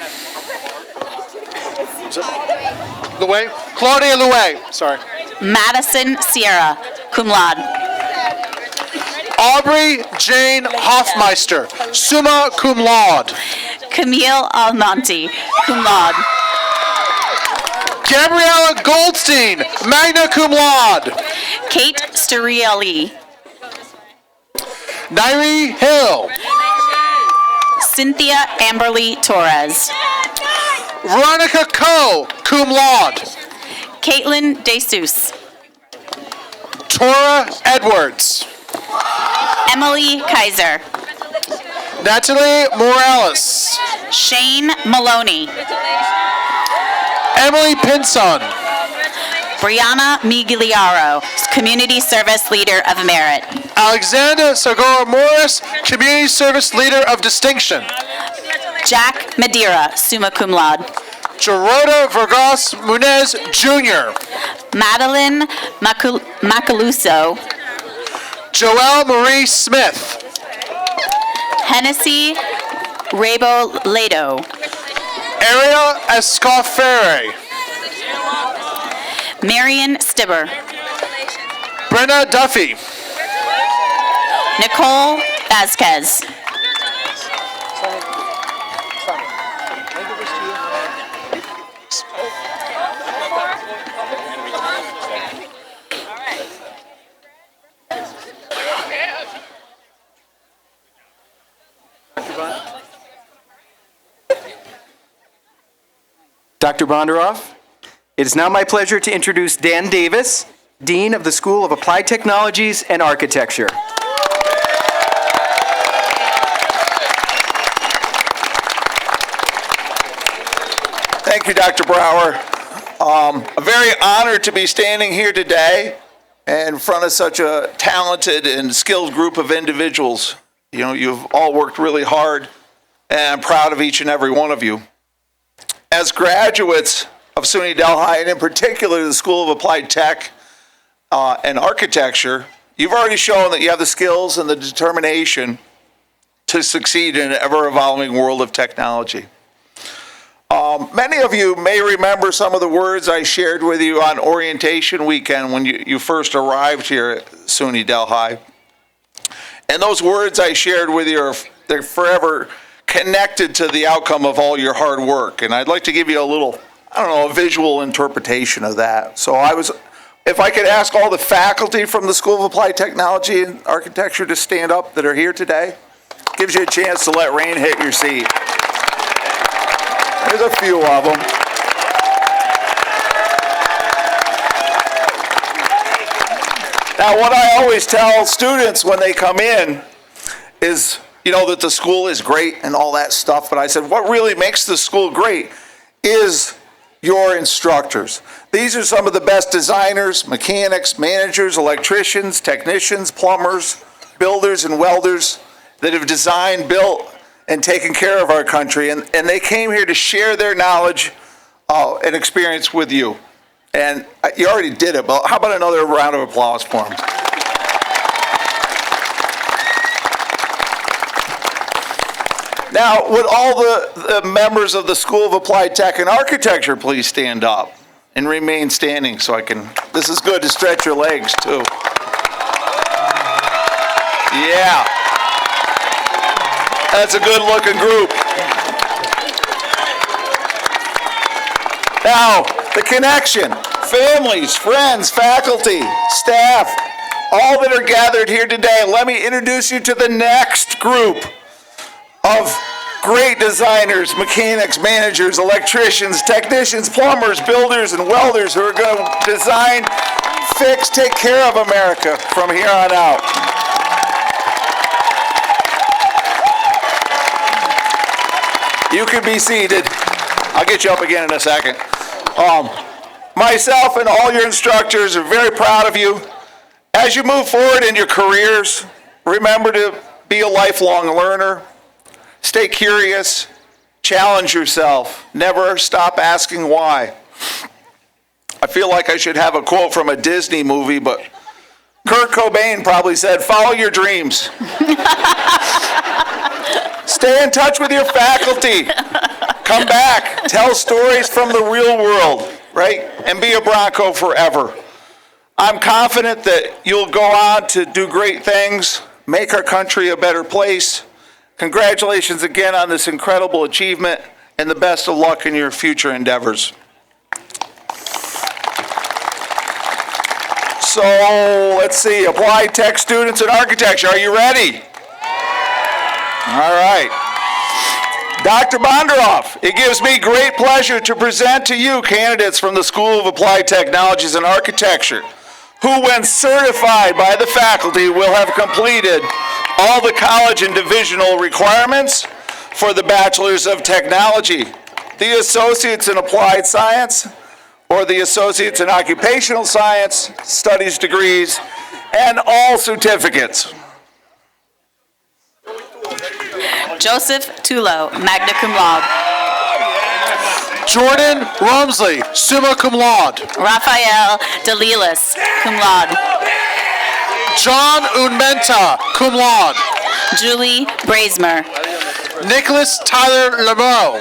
Claudia Louay, sorry. Madison Sierra, cum laude. Aubrey Jane Hoffmeister, summa cum laude. Camille Almonte, cum laude. Gabriella Goldstein, magna cum laude. Kate Sterielli. Nairi Hill. Cynthia Amberly Torres. Veronica Coe, cum laude. Caitlin DeSuze. Tora Edwards. Emily Kaiser. Natalie Morales. Shane Maloney. Emily Pinson. Brianna Migliaro, Community Service Leader of Merit. Alexander Segura Morris, Community Service Leader of Distinction. Jack Madeira, summa cum laude. Gerardo Vargas Munez Jr. Madeline Macaluso. Joelle Marie Smith. Hennessy Reboledo. Ariel Escofere. Marion Stibber. Brenna Duffy. Nicole Vasquez. Dr. Bonderoff, it is now my pleasure to introduce Dan Davis, Dean of the School of Applied Technologies and Architecture. Thank you, Dr. Brower. I'm very honored to be standing here today in front of such a talented and skilled group of individuals. You know, you've all worked really hard, and I'm proud of each and every one of you. As graduates of SUNY Delhi, and in particular the School of Applied Tech and Architecture, you've already shown that you have the skills and the determination to succeed in an ever-evolving world of technology. Many of you may remember some of the words I shared with you on orientation weekend when you first arrived here at SUNY Delhi. And those words I shared with you, they're forever connected to the outcome of all your hard work. And I'd like to give you a little, a visual interpretation of that. So if I could ask all the faculty from the School of Applied Technology and Architecture to stand up that are here today, gives you a chance to let rain hit your seat. There's a few of them. Now, what I always tell students when they come in is, that the school is great and all that stuff, but I said, what really makes the school great is your instructors. These are some of the best designers, mechanics, managers, electricians, technicians, plumbers, builders, and welders that have designed, built, and taken care of our country, and they came here to share their knowledge and experience with you. And you already did it, but how about another round of applause for them? Now, would all the members of the School of Applied Tech and Architecture please stand up and remain standing so I can, this is good to stretch your legs too. Yeah. That's a good looking group. Now, the connection, families, friends, faculty, staff, all that are gathered here today, let me introduce you to the next group of great designers, mechanics, managers, electricians, technicians, plumbers, builders, and welders who are going to design, fix, take care of America from here on out. You can be seated. I'll get you up again in a second. Myself and all your instructors are very proud of you. As you move forward in your careers, remember to be a lifelong learner. Stay curious. Challenge yourself. Never stop asking why. I feel like I should have a quote from a Disney movie, but Kurt Cobain probably said, follow your dreams. Stay in touch with your faculty. Come back. Tell stories from the real world, right? And be a Bronco forever. I'm confident that you'll go on to do great things, make our country a better place. Congratulations again on this incredible achievement, and the best of luck in your future endeavors. So, let's see, Applied Tech students and architecture, are you ready? All right. Dr. Bonderoff, it gives me great pleasure to present to you candidates from the School of Applied Technologies and Architecture, who, when certified by the faculty, will have completed all the college and divisional requirements for the Bachelor's of Technology, the Associates in Applied Science, or the Associates in Occupational Science Studies degrees, and all certificates. Joseph Tulo, magna cum laude. Jordan Rumsley, summa cum laude. Raphael Delilis, cum laude. John Unmenta, cum laude. Julie Braismer. Nicholas Tyler Lemeau.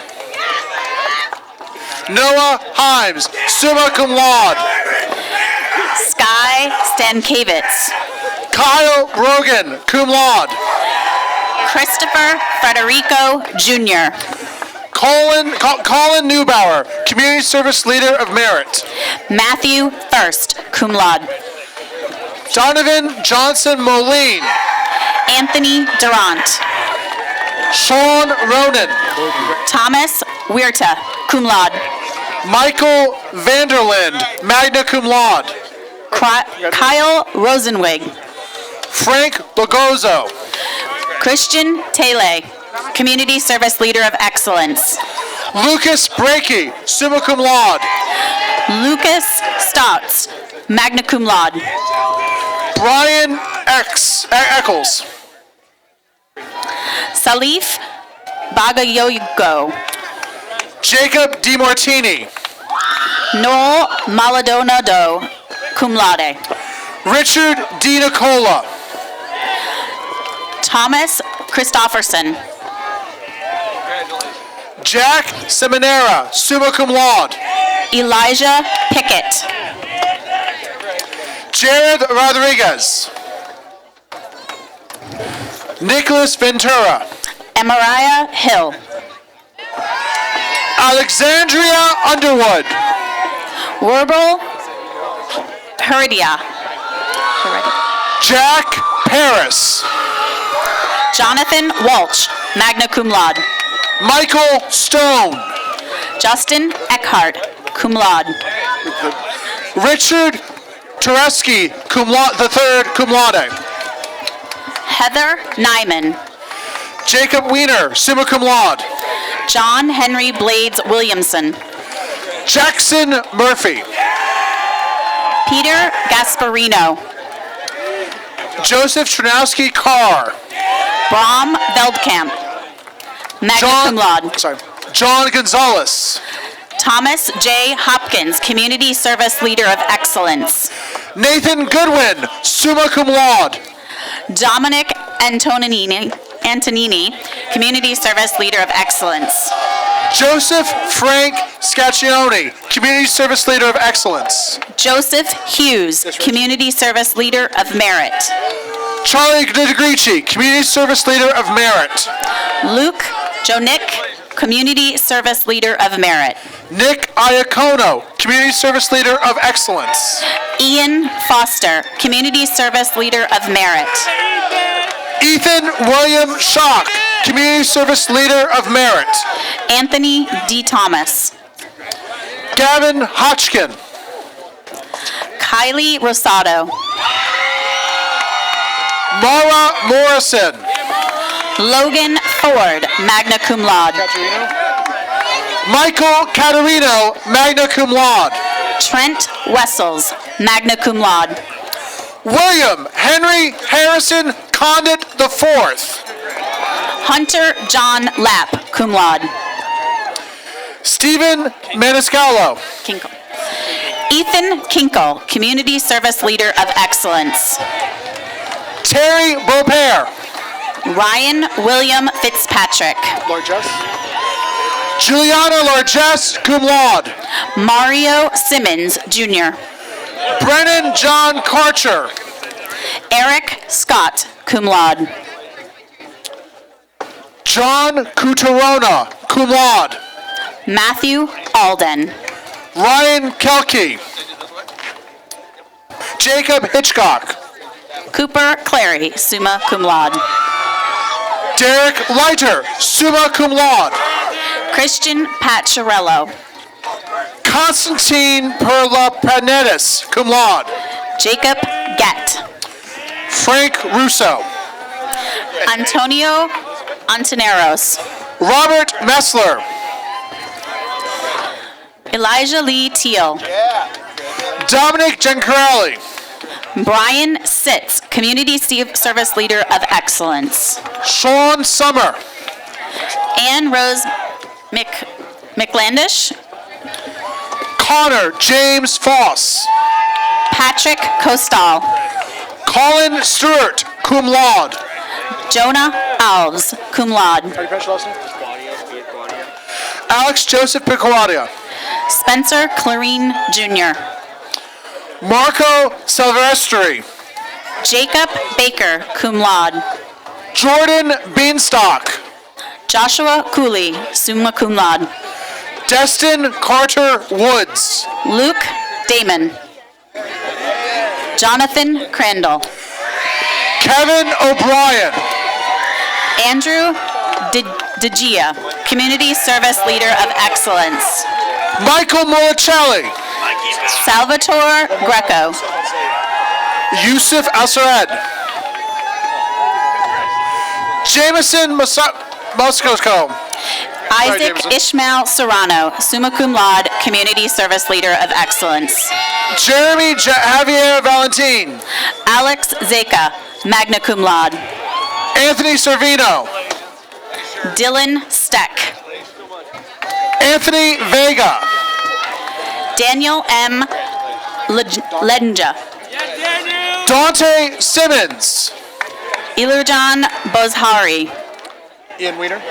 Noah Himes, summa cum laude. Sky Stankevitz. Kyle Rogan, cum laude. Christopher Federico Jr. Colin Neubauer, Community Service Leader of Merit. Matthew Thirst, cum laude. Donovan Johnson Moline. Anthony Durant. Sean Ronan. Thomas Weirta, cum laude. Michael Vanderland, magna cum laude. Kyle Rosenwig. Frank Logozo. Christian Tele, Community Service Leader of Excellence. Lucas Brakey, summa cum laude. Lucas Stotts, magna cum laude. Brian Eccles. Salif Bagayogo. Jacob DiMartini. Noel Maldonado, cum laude. Richard D. Nicola. Thomas Christofferson. Jack Seminara, summa cum laude. Elijah Pickett. Jared Rodriguez. Nicholas Ventura. Amaria Hill. Alexandria Underwood. Werbil Heredia. Jack Paris. Jonathan Walsh, magna cum laude. Michael Stone. Justin Eckhart, cum laude. Richard Tereski, cum laude, the third, cum laude. Heather Nyman. Jacob Wiener, summa cum laude. John Henry Blades Williamson. Jackson Murphy. Peter Gasparino. Joseph Tranowski Carr. Bram Veldkamp, magna cum laude. John Gonzalez. Thomas J. Hopkins, Community Service Leader of Excellence. Nathan Goodwin, summa cum laude. Dominic Antonini, Community Service Leader of Excellence. Joseph Frank Scaccione, Community Service Leader of Excellence. Joseph Hughes, Community Service Leader of Merit. Charlie DeGrici, Community Service Leader of Merit. Luke Jonick, Community Service Leader of Merit. Nick Iacono, Community Service Leader of Excellence. Ian Foster, Community Service Leader of Merit. Ethan William Schock, Community Service Leader of Merit. Anthony D. Thomas. Gavin Hodgkin. Kylie Rosado. Mara Morrison. Logan Ford, magna cum laude. Michael Caterino, magna cum laude. Trent Wessels, magna cum laude. William Henry Harrison Condit IV. Hunter John Lapp, cum laude. Stephen Maniscalco. Kinkle. Ethan Kinkle, Community Service Leader of Excellence. Terry Beaupere. Ryan William Fitzpatrick. Juliana Largess, cum laude. Mario Simmons, Jr. Brennan John Karcher. Eric Scott, cum laude. John Cutarona, cum laude. Matthew Alden. Ryan Kelke. Jacob Hitchcock. Cooper Clary, summa cum laude. Derek Leiter, summa cum laude. Christian Pacciarello. Constantine Perlapanetis, cum laude. Jacob Gett. Frank Russo. Antonio Antoneros. Robert Messler. Elijah Lee Teal. Dominic Giancarelli. Brian Sitz, Community Service Leader of Excellence. Sean Summer. Ann Rose McLandish. Connor James Foss. Patrick Costal. Colin Stewart, cum laude. Jonah Alves, cum laude. Alex Joseph Picoadia. Spencer Clarine, Jr. Marco Silvestri. Jacob Baker, cum laude. Jordan Beanstalk. Joshua Cooley, summa cum laude. Destin Carter Woods. Luke Damon. Jonathan Crandall. Kevin O'Brien. Andrew DeGia, Community Service Leader of Excellence. Michael Molicelli. Salvatore Greco. Yusuf Al-Sared. Jameson Moscoso. Isaac Ishmael Serrano, summa cum laude, Community Service Leader of Excellence. Jeremy Javier Valentin. Alex Zeka, magna cum laude. Anthony Servino. Dylan Steck. Anthony Vega. Daniel M. Ledinja. Dante Simmons. Ilurjan Bozhari. Ian Wiener.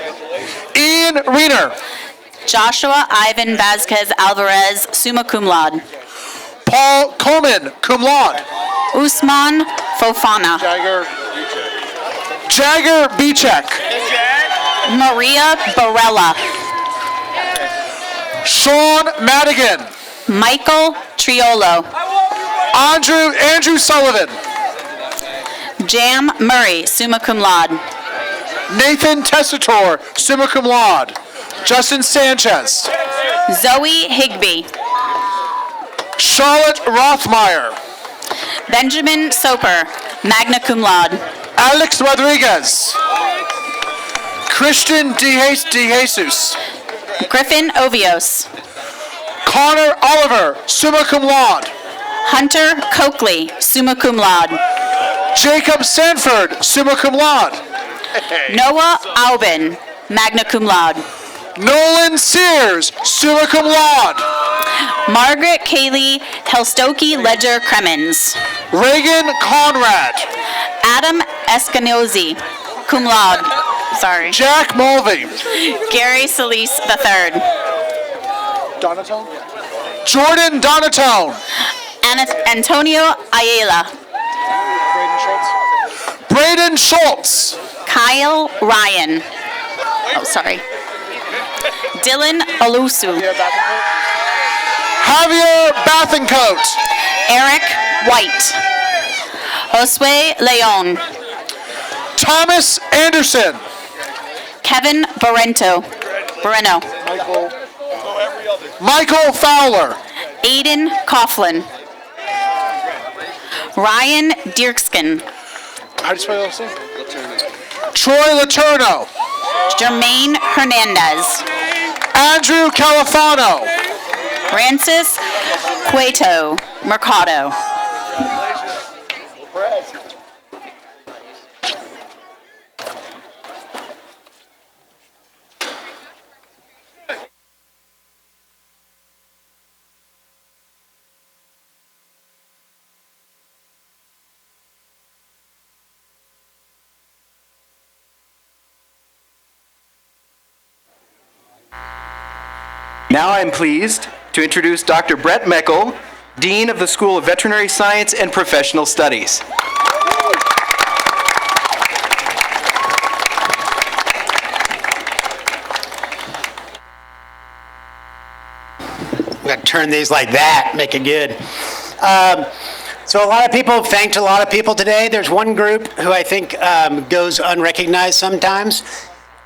Joshua Ivan Vasquez Alvarez, summa cum laude. Paul Coleman, cum laude. Usman Fofana. Jagger Bichek. Maria Barella. Sean Madigan. Michael Triolo. Andrew Sullivan. Jam Murray, summa cum laude. Nathan Tessitore, summa cum laude. Justin Sanchez. Zoe Higby. Charlotte Rothmeyer. Benjamin Soper, magna cum laude. Alex Rodriguez. Christian De Jesus. Griffin Ovios. Connor Oliver, summa cum laude. Hunter Coakley, summa cum laude. Jacob Sanford, summa cum laude. Noah Aubin, magna cum laude. Nolan Sears, summa cum laude. Margaret Kaylee Helstoki Ledger Cremens. Reagan Conrad. Adam Escanozzi, cum laude. Sorry. Jack Mulvey. Gary Solis III. Donatone? Jordan Donatone. Antonio Ayala. Braden Schultz. Kyle Ryan. Oh, sorry. Dylan Alusu. Javier Bathencoat. Eric White. Josue Leon. Thomas Anderson. Kevin Barreno. Michael Fowler. Aiden Coughlin. Ryan Dirkskin. How do you spell those things? Troy Laterno. Jermaine Hernandez. Andrew Califano. Francis Cueto Mercado. Now I'm pleased to introduce Dr. Bret Meckel, Dean of the School of Veterinary Science and Professional Studies. We got to turn these like that, make it good. So a lot of people have thanked a lot of people today. There's one group who I think goes unrecognized sometimes.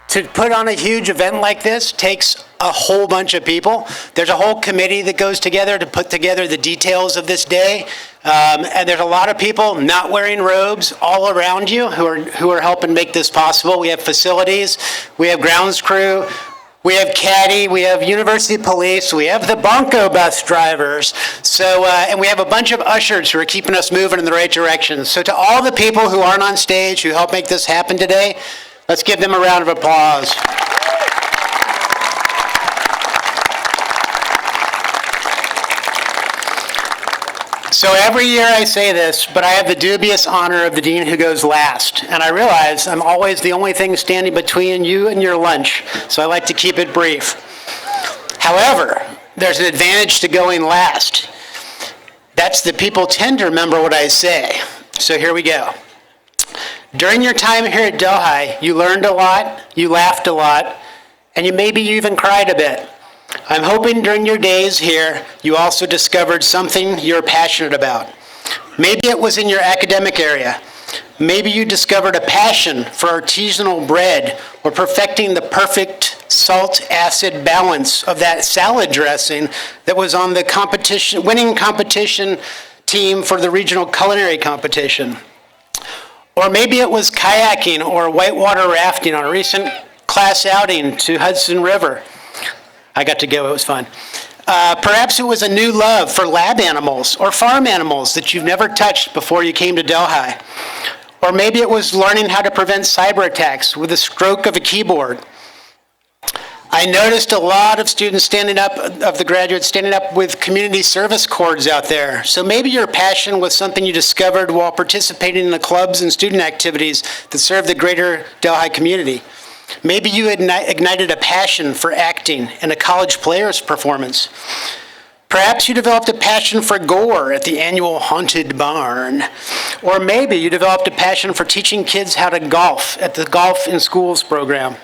To put on a huge event like this takes a whole bunch of people. There's a whole committee that goes together to put together the details of this day. And there's a lot of people not wearing robes all around you who are helping make this possible. We have facilities, we have grounds crew, we have caddy, we have university police, we have the Bronco bus drivers. So, and we have a bunch of ushers who are keeping us moving in the right direction. So to all the people who aren't on stage, who helped make this happen today, let's give them a round of applause. So every year I say this, but I have the dubious honor of the dean who goes last. And I realize I'm always the only thing standing between you and your lunch, so I like to keep it brief. However, there's an advantage to going last. That's that people tend to remember what I say. So here we go. During your time here at Delhi, you learned a lot, you laughed a lot, and you maybe even cried a bit. I'm hoping during your days here, you also discovered something you're passionate about. Maybe it was in your academic area. Maybe you discovered a passion for artisanal bread or perfecting the perfect salt-acid balance of that salad dressing that was on the winning competition team for the regional culinary competition. Or maybe it was kayaking or whitewater rafting on a recent class outing to Hudson River. I got to go, it was fun. Perhaps it was a new love for lab animals or farm animals that you've never touched before you came to Delhi. Or maybe it was learning how to prevent cyber attacks with a stroke of a keyboard. I noticed a lot of students standing up, of the graduates, standing up with community service cords out there. So maybe your passion was something you discovered while participating in the clubs and student activities that serve the greater Delhi community. Maybe you ignited a passion for acting in a college player's performance. Perhaps you developed a passion for gore at the annual Haunted Barn. Or maybe you developed a passion for teaching kids how to golf at the Golf in Schools program.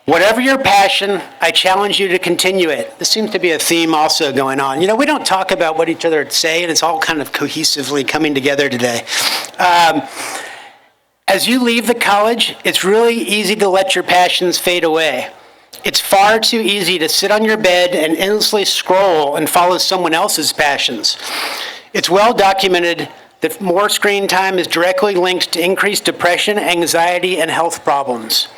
Whatever your passion, I challenge you to continue it. This seems to be a theme also going on. You know, we don't talk about what each other say, and it's all kind of cohesively coming together today. As you leave the college, it's really easy to let your passions fade away. It's far too easy to sit on your bed and endlessly scroll and follow someone else's passions. It's well documented that more screen time is directly linked to increased depression, anxiety, and health problems.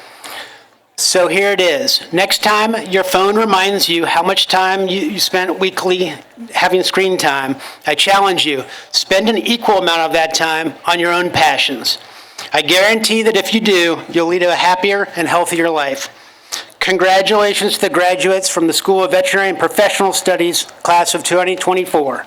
So here it is. Next time your phone reminds you how much time you spent weekly having screen time, I challenge you, spend an equal amount of that time on your own passions. I guarantee that if you do, you'll lead a happier and healthier life. Congratulations to the graduates from the School of Veterinary and Professional Studies, class of 2024.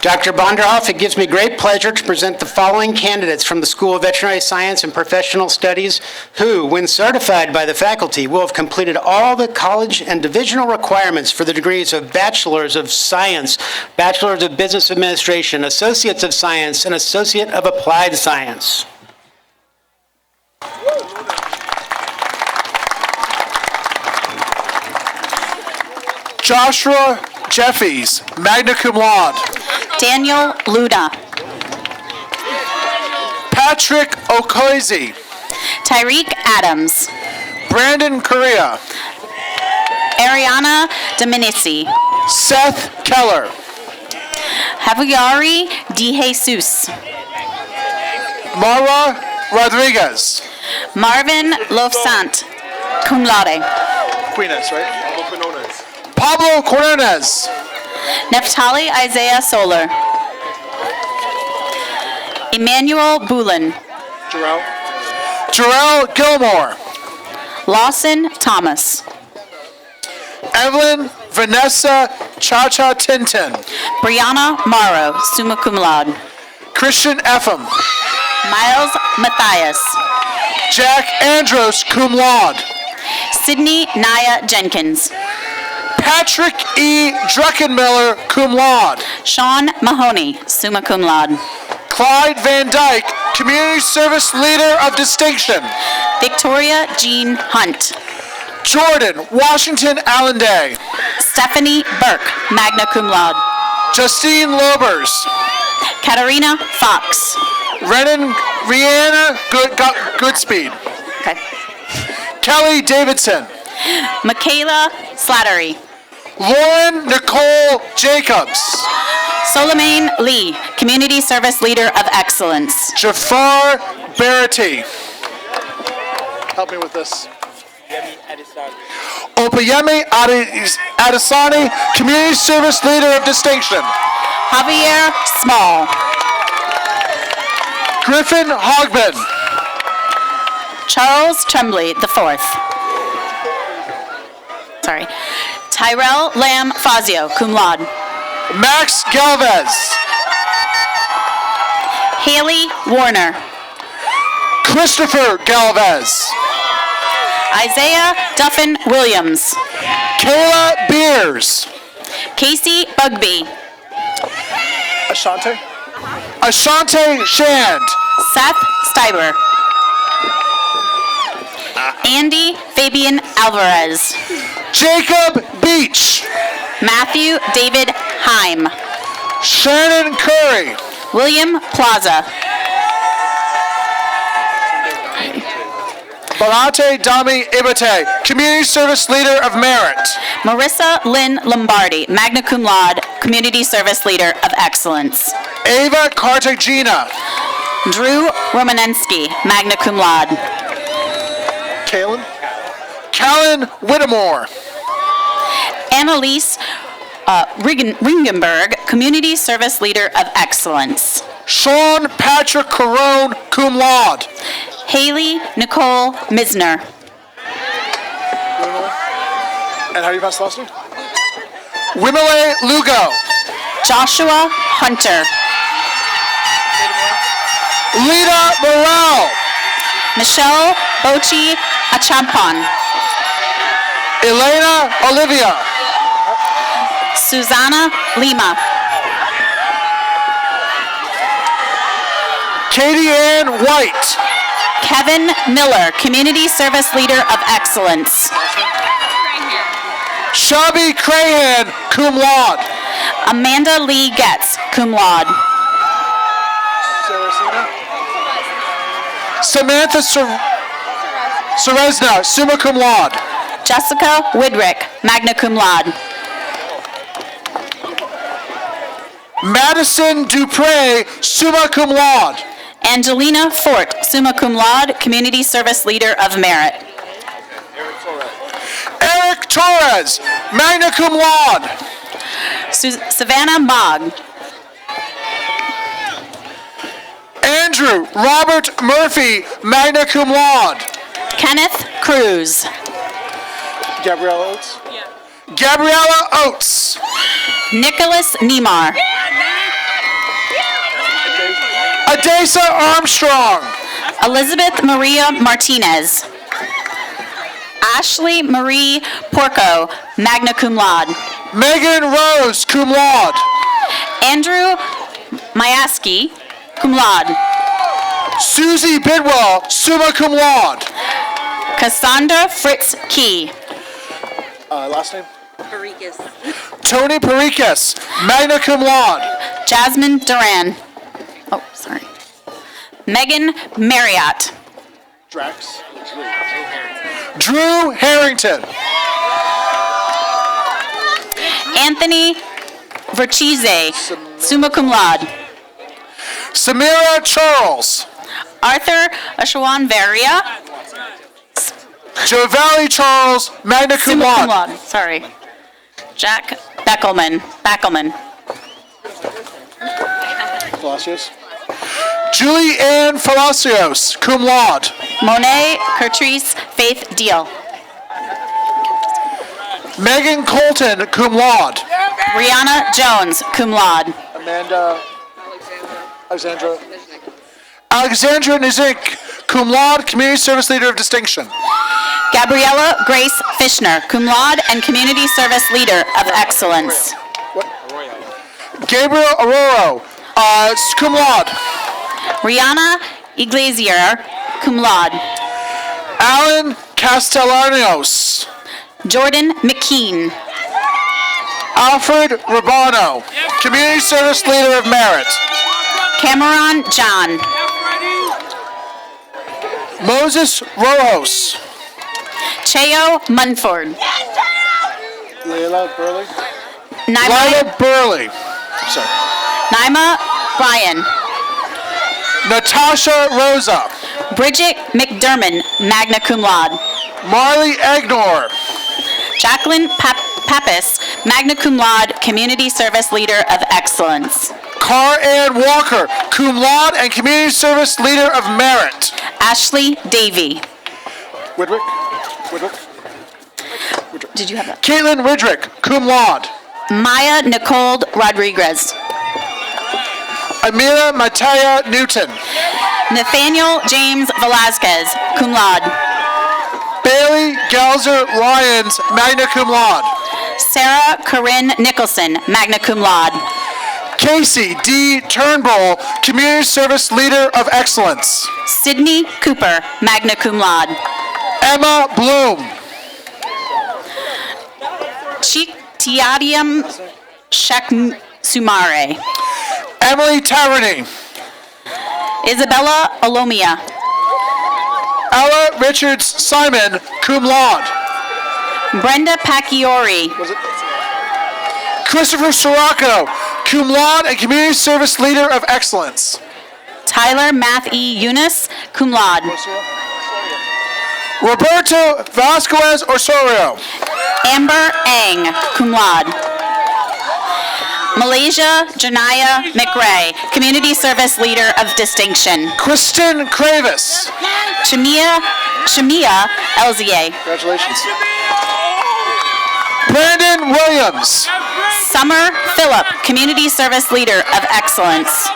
Dr. Bonderoff, it gives me great pleasure to present the following candidates from the School of Veterinary Science and Professional Studies who, when certified by the faculty, will have completed all the college and divisional requirements for the degrees of Bachelor's of Science, Bachelor's of Business Administration, Associates of Science, and Associate of Applied Science. Joshua Jeffries, magna cum laude. Daniel Luna. Patrick Okozie. Tyreek Adams. Brandon Correa. Ariana Dominici. Seth Keller. Javieri De Jesus. Mara Rodriguez. Marvin Lofsant, cum laude. Queenes, right? Pablo Quinones. Neftali Isaiah Solar. Emmanuel Boulin. Jarrell Gilmore. Lawson Thomas. Evelyn Vanessa Cha-Cha Tintin. Brianna Morrow, summa cum laude. Christian Epham. Miles Matthias. Jack Andros, cum laude. Sydney Naya Jenkins. Patrick E. Druckenmiller, cum laude. Sean Mahoney, summa cum laude. Clyde Van Dyke, Community Service Leader of Distinction. Victoria Jean Hunt. Jordan Washington Allenday. Stephanie Burke, magna cum laude. Justine Lobers. Katarina Fox. Rihanna Goodspeed. Okay. Kelly Davidson. Michaela Slattery. Lauren Nicole Jacobs. Solomane Lee, Community Service Leader of Excellence. Jafar Barati. Help me with this. Opeyemi Adesanya, Community Service Leader of Distinction. Javier Small. Griffin Hogben. Charles Tremblay IV. Sorry. Tyrell Lamb Fazio, cum laude. Max Galvez. Haley Warner. Christopher Galvez. Isaiah Duffin Williams. Kayla Beers. Casey Bugby. Ashante Shand. Seth Steiber. Andy Fabian Alvarez. Jacob Beach. Matthew David Heim. Shannon Curry. William Plaza. Balate Dami Ibate, Community Service Leader of Merit. Marissa Lynn Lombardi, magna cum laude, Community Service Leader of Excellence. Ava Cartagena. Drew Romanensky, magna cum laude. Callan Whittemore. Annalise Ringenberg, Community Service Leader of Excellence. Sean Patrick Carone, cum laude. Haley Nicole Misner. And how do you pass the last name? Wimile Lugo. Joshua Hunter. Lita Morel. Michelle Bochi Achampon. Elena Olivia. Susanna Lima. Katie Ann White. Kevin Miller, Community Service Leader of Excellence. Shabby Crahan, cum laude. Amanda Lee Getz, cum laude. Samantha Serezna, summa cum laude. Jessica Widrick, magna cum laude. Madison Dupre, summa cum laude. Angelina Fort, summa cum laude, Community Service Leader of Merit. Eric Torres, magna cum laude. Savannah Mogg. Andrew Robert Murphy, magna cum laude. Kenneth Cruz. Gabriella Oates? Yeah. Gabriella Oates. Nicholas Nemar. Adesa Armstrong. Elizabeth Maria Martinez. Ashley Marie Porco, magna cum laude. Megan Rose, cum laude. Andrew Mayaski, cum laude. Susie Bidwell, summa cum laude. Cassandra Fritz Key. Last name? Tony Perikas, magna cum laude. Jasmine Duran. Oh, sorry. Megan Marriott. Drax. Drew Harrington. Anthony Verchise, summa cum laude. Samira Charles. Arthur Ashawan Varia. Jovali Charles, magna cum Summa cum laude. laude. Sorry. Jack Beckelman. Palacios. Julie Ann Palacios, cum laude. Monet Curtrice Faith Deal. Megan Colton, cum laude. Rihanna Jones, cum laude. Amanda Alexandra Nizik, cum laude, Community Service Leader of Distinction. Gabriella Grace Fishner, cum laude and Community Service Leader of Excellence. Gabriel Aroro, cum laude. Rihanna Iglesier, cum laude. Alan Castellanos. Jordan McKean. Alfred Rabano, Community Service Leader of Merit. Cameron John. Moses Rojos. Cheo Munford. Layla Burley. Naima Bryan. Natasha Rosa. Bridget McDermott, magna cum laude. Marley Egnor. Jacqueline Pappas, magna cum laude, Community Service Leader of Excellence. Car Ann Walker, cum laude and Community Service Leader of Merit. Ashley Davey. Widrick. Did you have that? Caitlin Widrick, cum laude. Maya Nicole Rodriguez. Amira Mataya Newton. Nathaniel James Velasquez, cum laude. Bailey Galzer Lyons, magna cum laude. Sarah Corinne Nicholson, magna cum laude. Casey D. Turnbull, Community Service Leader of Excellence. Sydney Cooper, magna cum laude. Emma Bloom. Tiadium Sumare. Emily Taverny. Isabella Olomia. Ella Richards Simon, cum laude. Brenda Pacchiori. Christopher Sirocco, cum laude and community service leader of excellence. Tyler Math E. Eunice, cum laude. Roberto Vasquez Osorio. Amber Ang, cum laude. Malaysia Janaya McRae, community service leader of distinction. Kristen Kravis. Shamia Elzier. Congratulations. Brandon Williams. Summer Phillip, community service leader of excellence.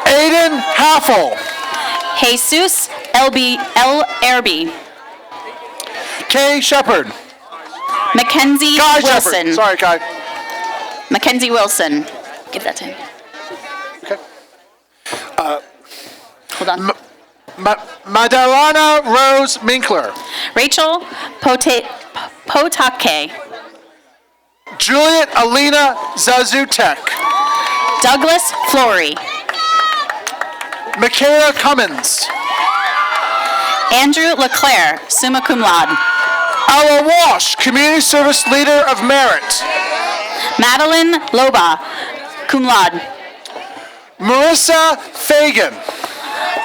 Aiden Haffel. Jesus L. Erby. Kay Shepard. Mackenzie Kai Wilson. Shepard. Sorry, Kai. Mackenzie Wilson. Give that to him. Okay. Hold on. Madalena Rose Minkler. Rachel Potake. Juliet Alina Zazutek. Douglas Flory. Michaela Cummins. Andrew LeClaire, summa cum laude. Ella Walsh, community service leader of merit. Madeline Loba, cum laude. Marissa Fagan.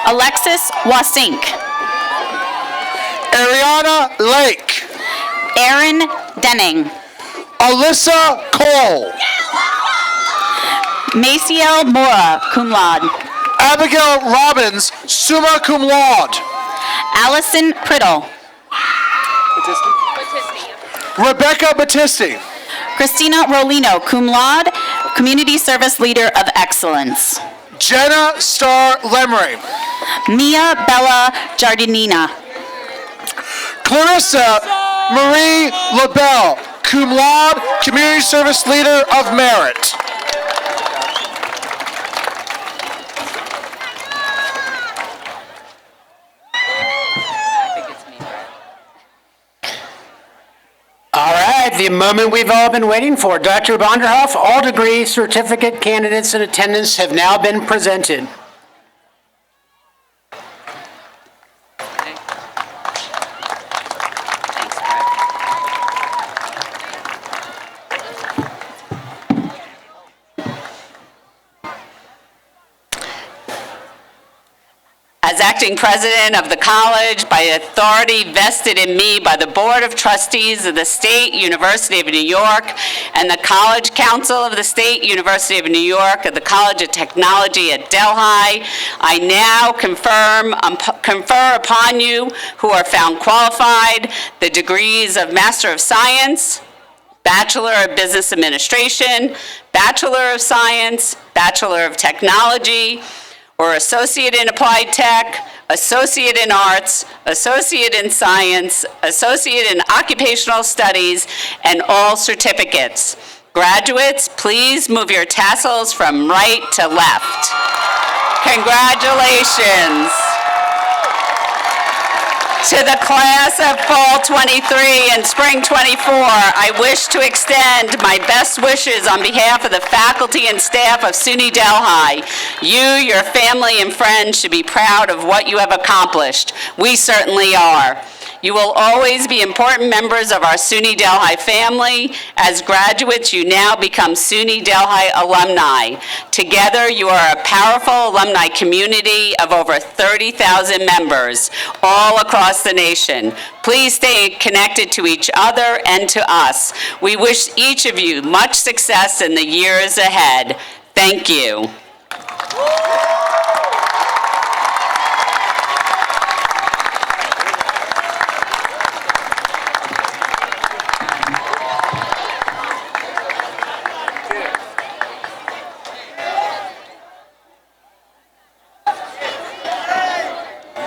Alexis Wasink. Ariana Lake. Aaron Denning. Alyssa Cole. Maciel Mora, cum laude. Abigail Robbins, summa cum laude. Allison Priddle. Rebecca Battisti. Christina Rolino, cum laude, community service leader of excellence. Jenna Starr Lemray. Mia Bella Giardinina. Clarissa Marie LaBelle, cum laude, community service leader of merit. All right, the moment we've all been waiting for. Dr. Bonderoff, all degree certificate candidates in attendance have now been presented. As acting president of the college, by authority vested in me by the Board of Trustees of the State University of New York and the College Council of the State University of New York and the College of Technology at Delhi, I now confer upon you who are found qualified the degrees of Master of Science, Bachelor of Business Administration, Bachelor of Science, Bachelor of Technology, or Associate in Applied Tech, Associate in Arts, Associate in Science, Associate in Occupational Studies, and all certificates. Graduates, please move your tassels from right to left. Congratulations. To the class of Fall 23 and Spring 24, I wish to extend my best wishes on behalf of the faculty and staff of SUNY Delhi. You, your family, and friends should be proud of what you have accomplished. We certainly are. You will always be important members of our SUNY Delhi family. As graduates, you now become SUNY Delhi alumni. Together, you are a powerful alumni community of over 30,000 members all across the nation. Please stay connected to each other and to us. We wish each of you much success in the years ahead. Thank you.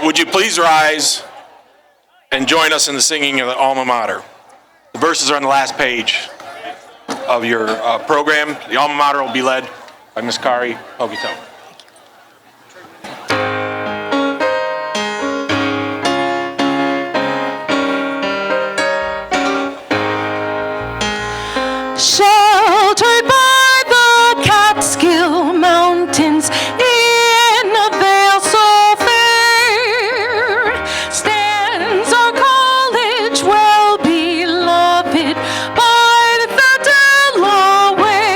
Would you please rise and join us in the singing of the Alma Mater? The verses are on the last page of your program. The Alma Mater will be led by Ms. Kari Haugeto. Sheltered by the Catskill Mountains in a vale so fair, stands our college well beloved by the Delaware.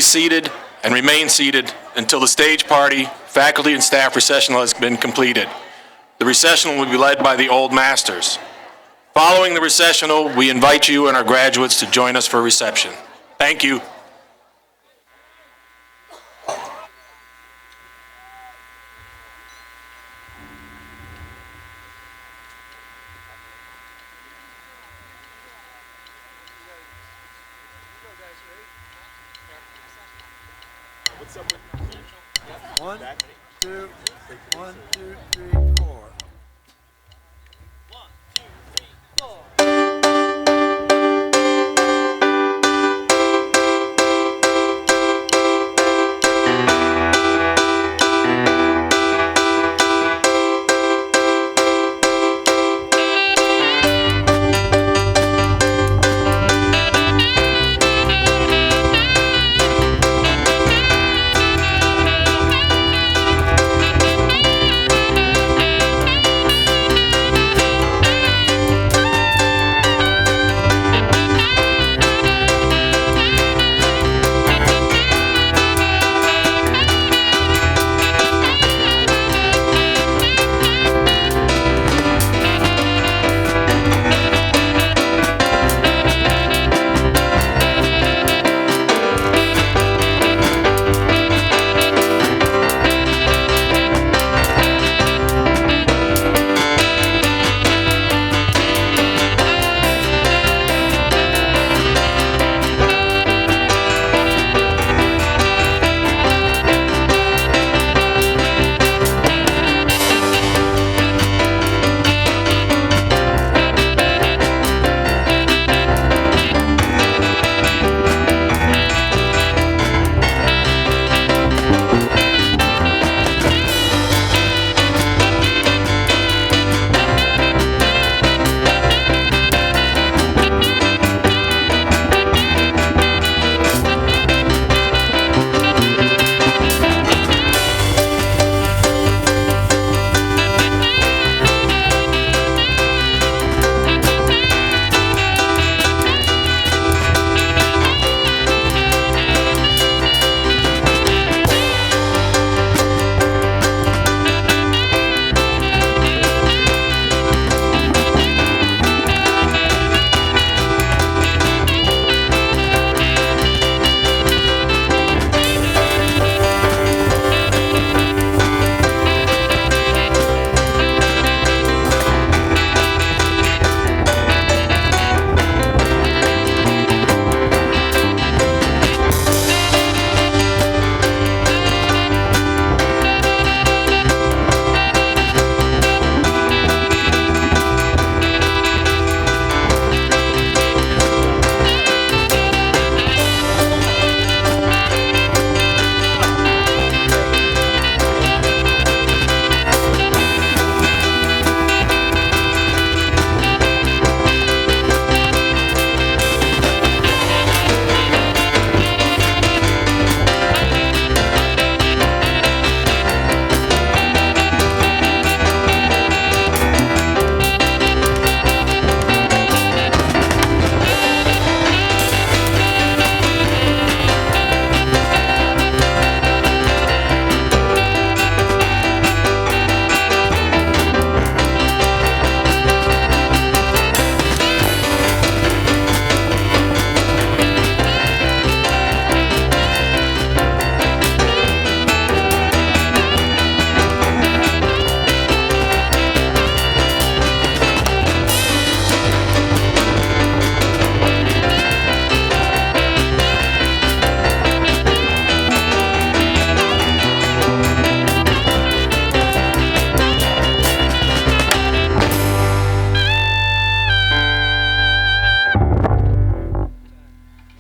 please seated and remain seated until the stage party, faculty, and staff recessional has been completed. The recessional will be led by the Old Masters. Following the recessional, we invite you and our graduates to join us for a reception. Thank you. One, two, 1, 2, 3.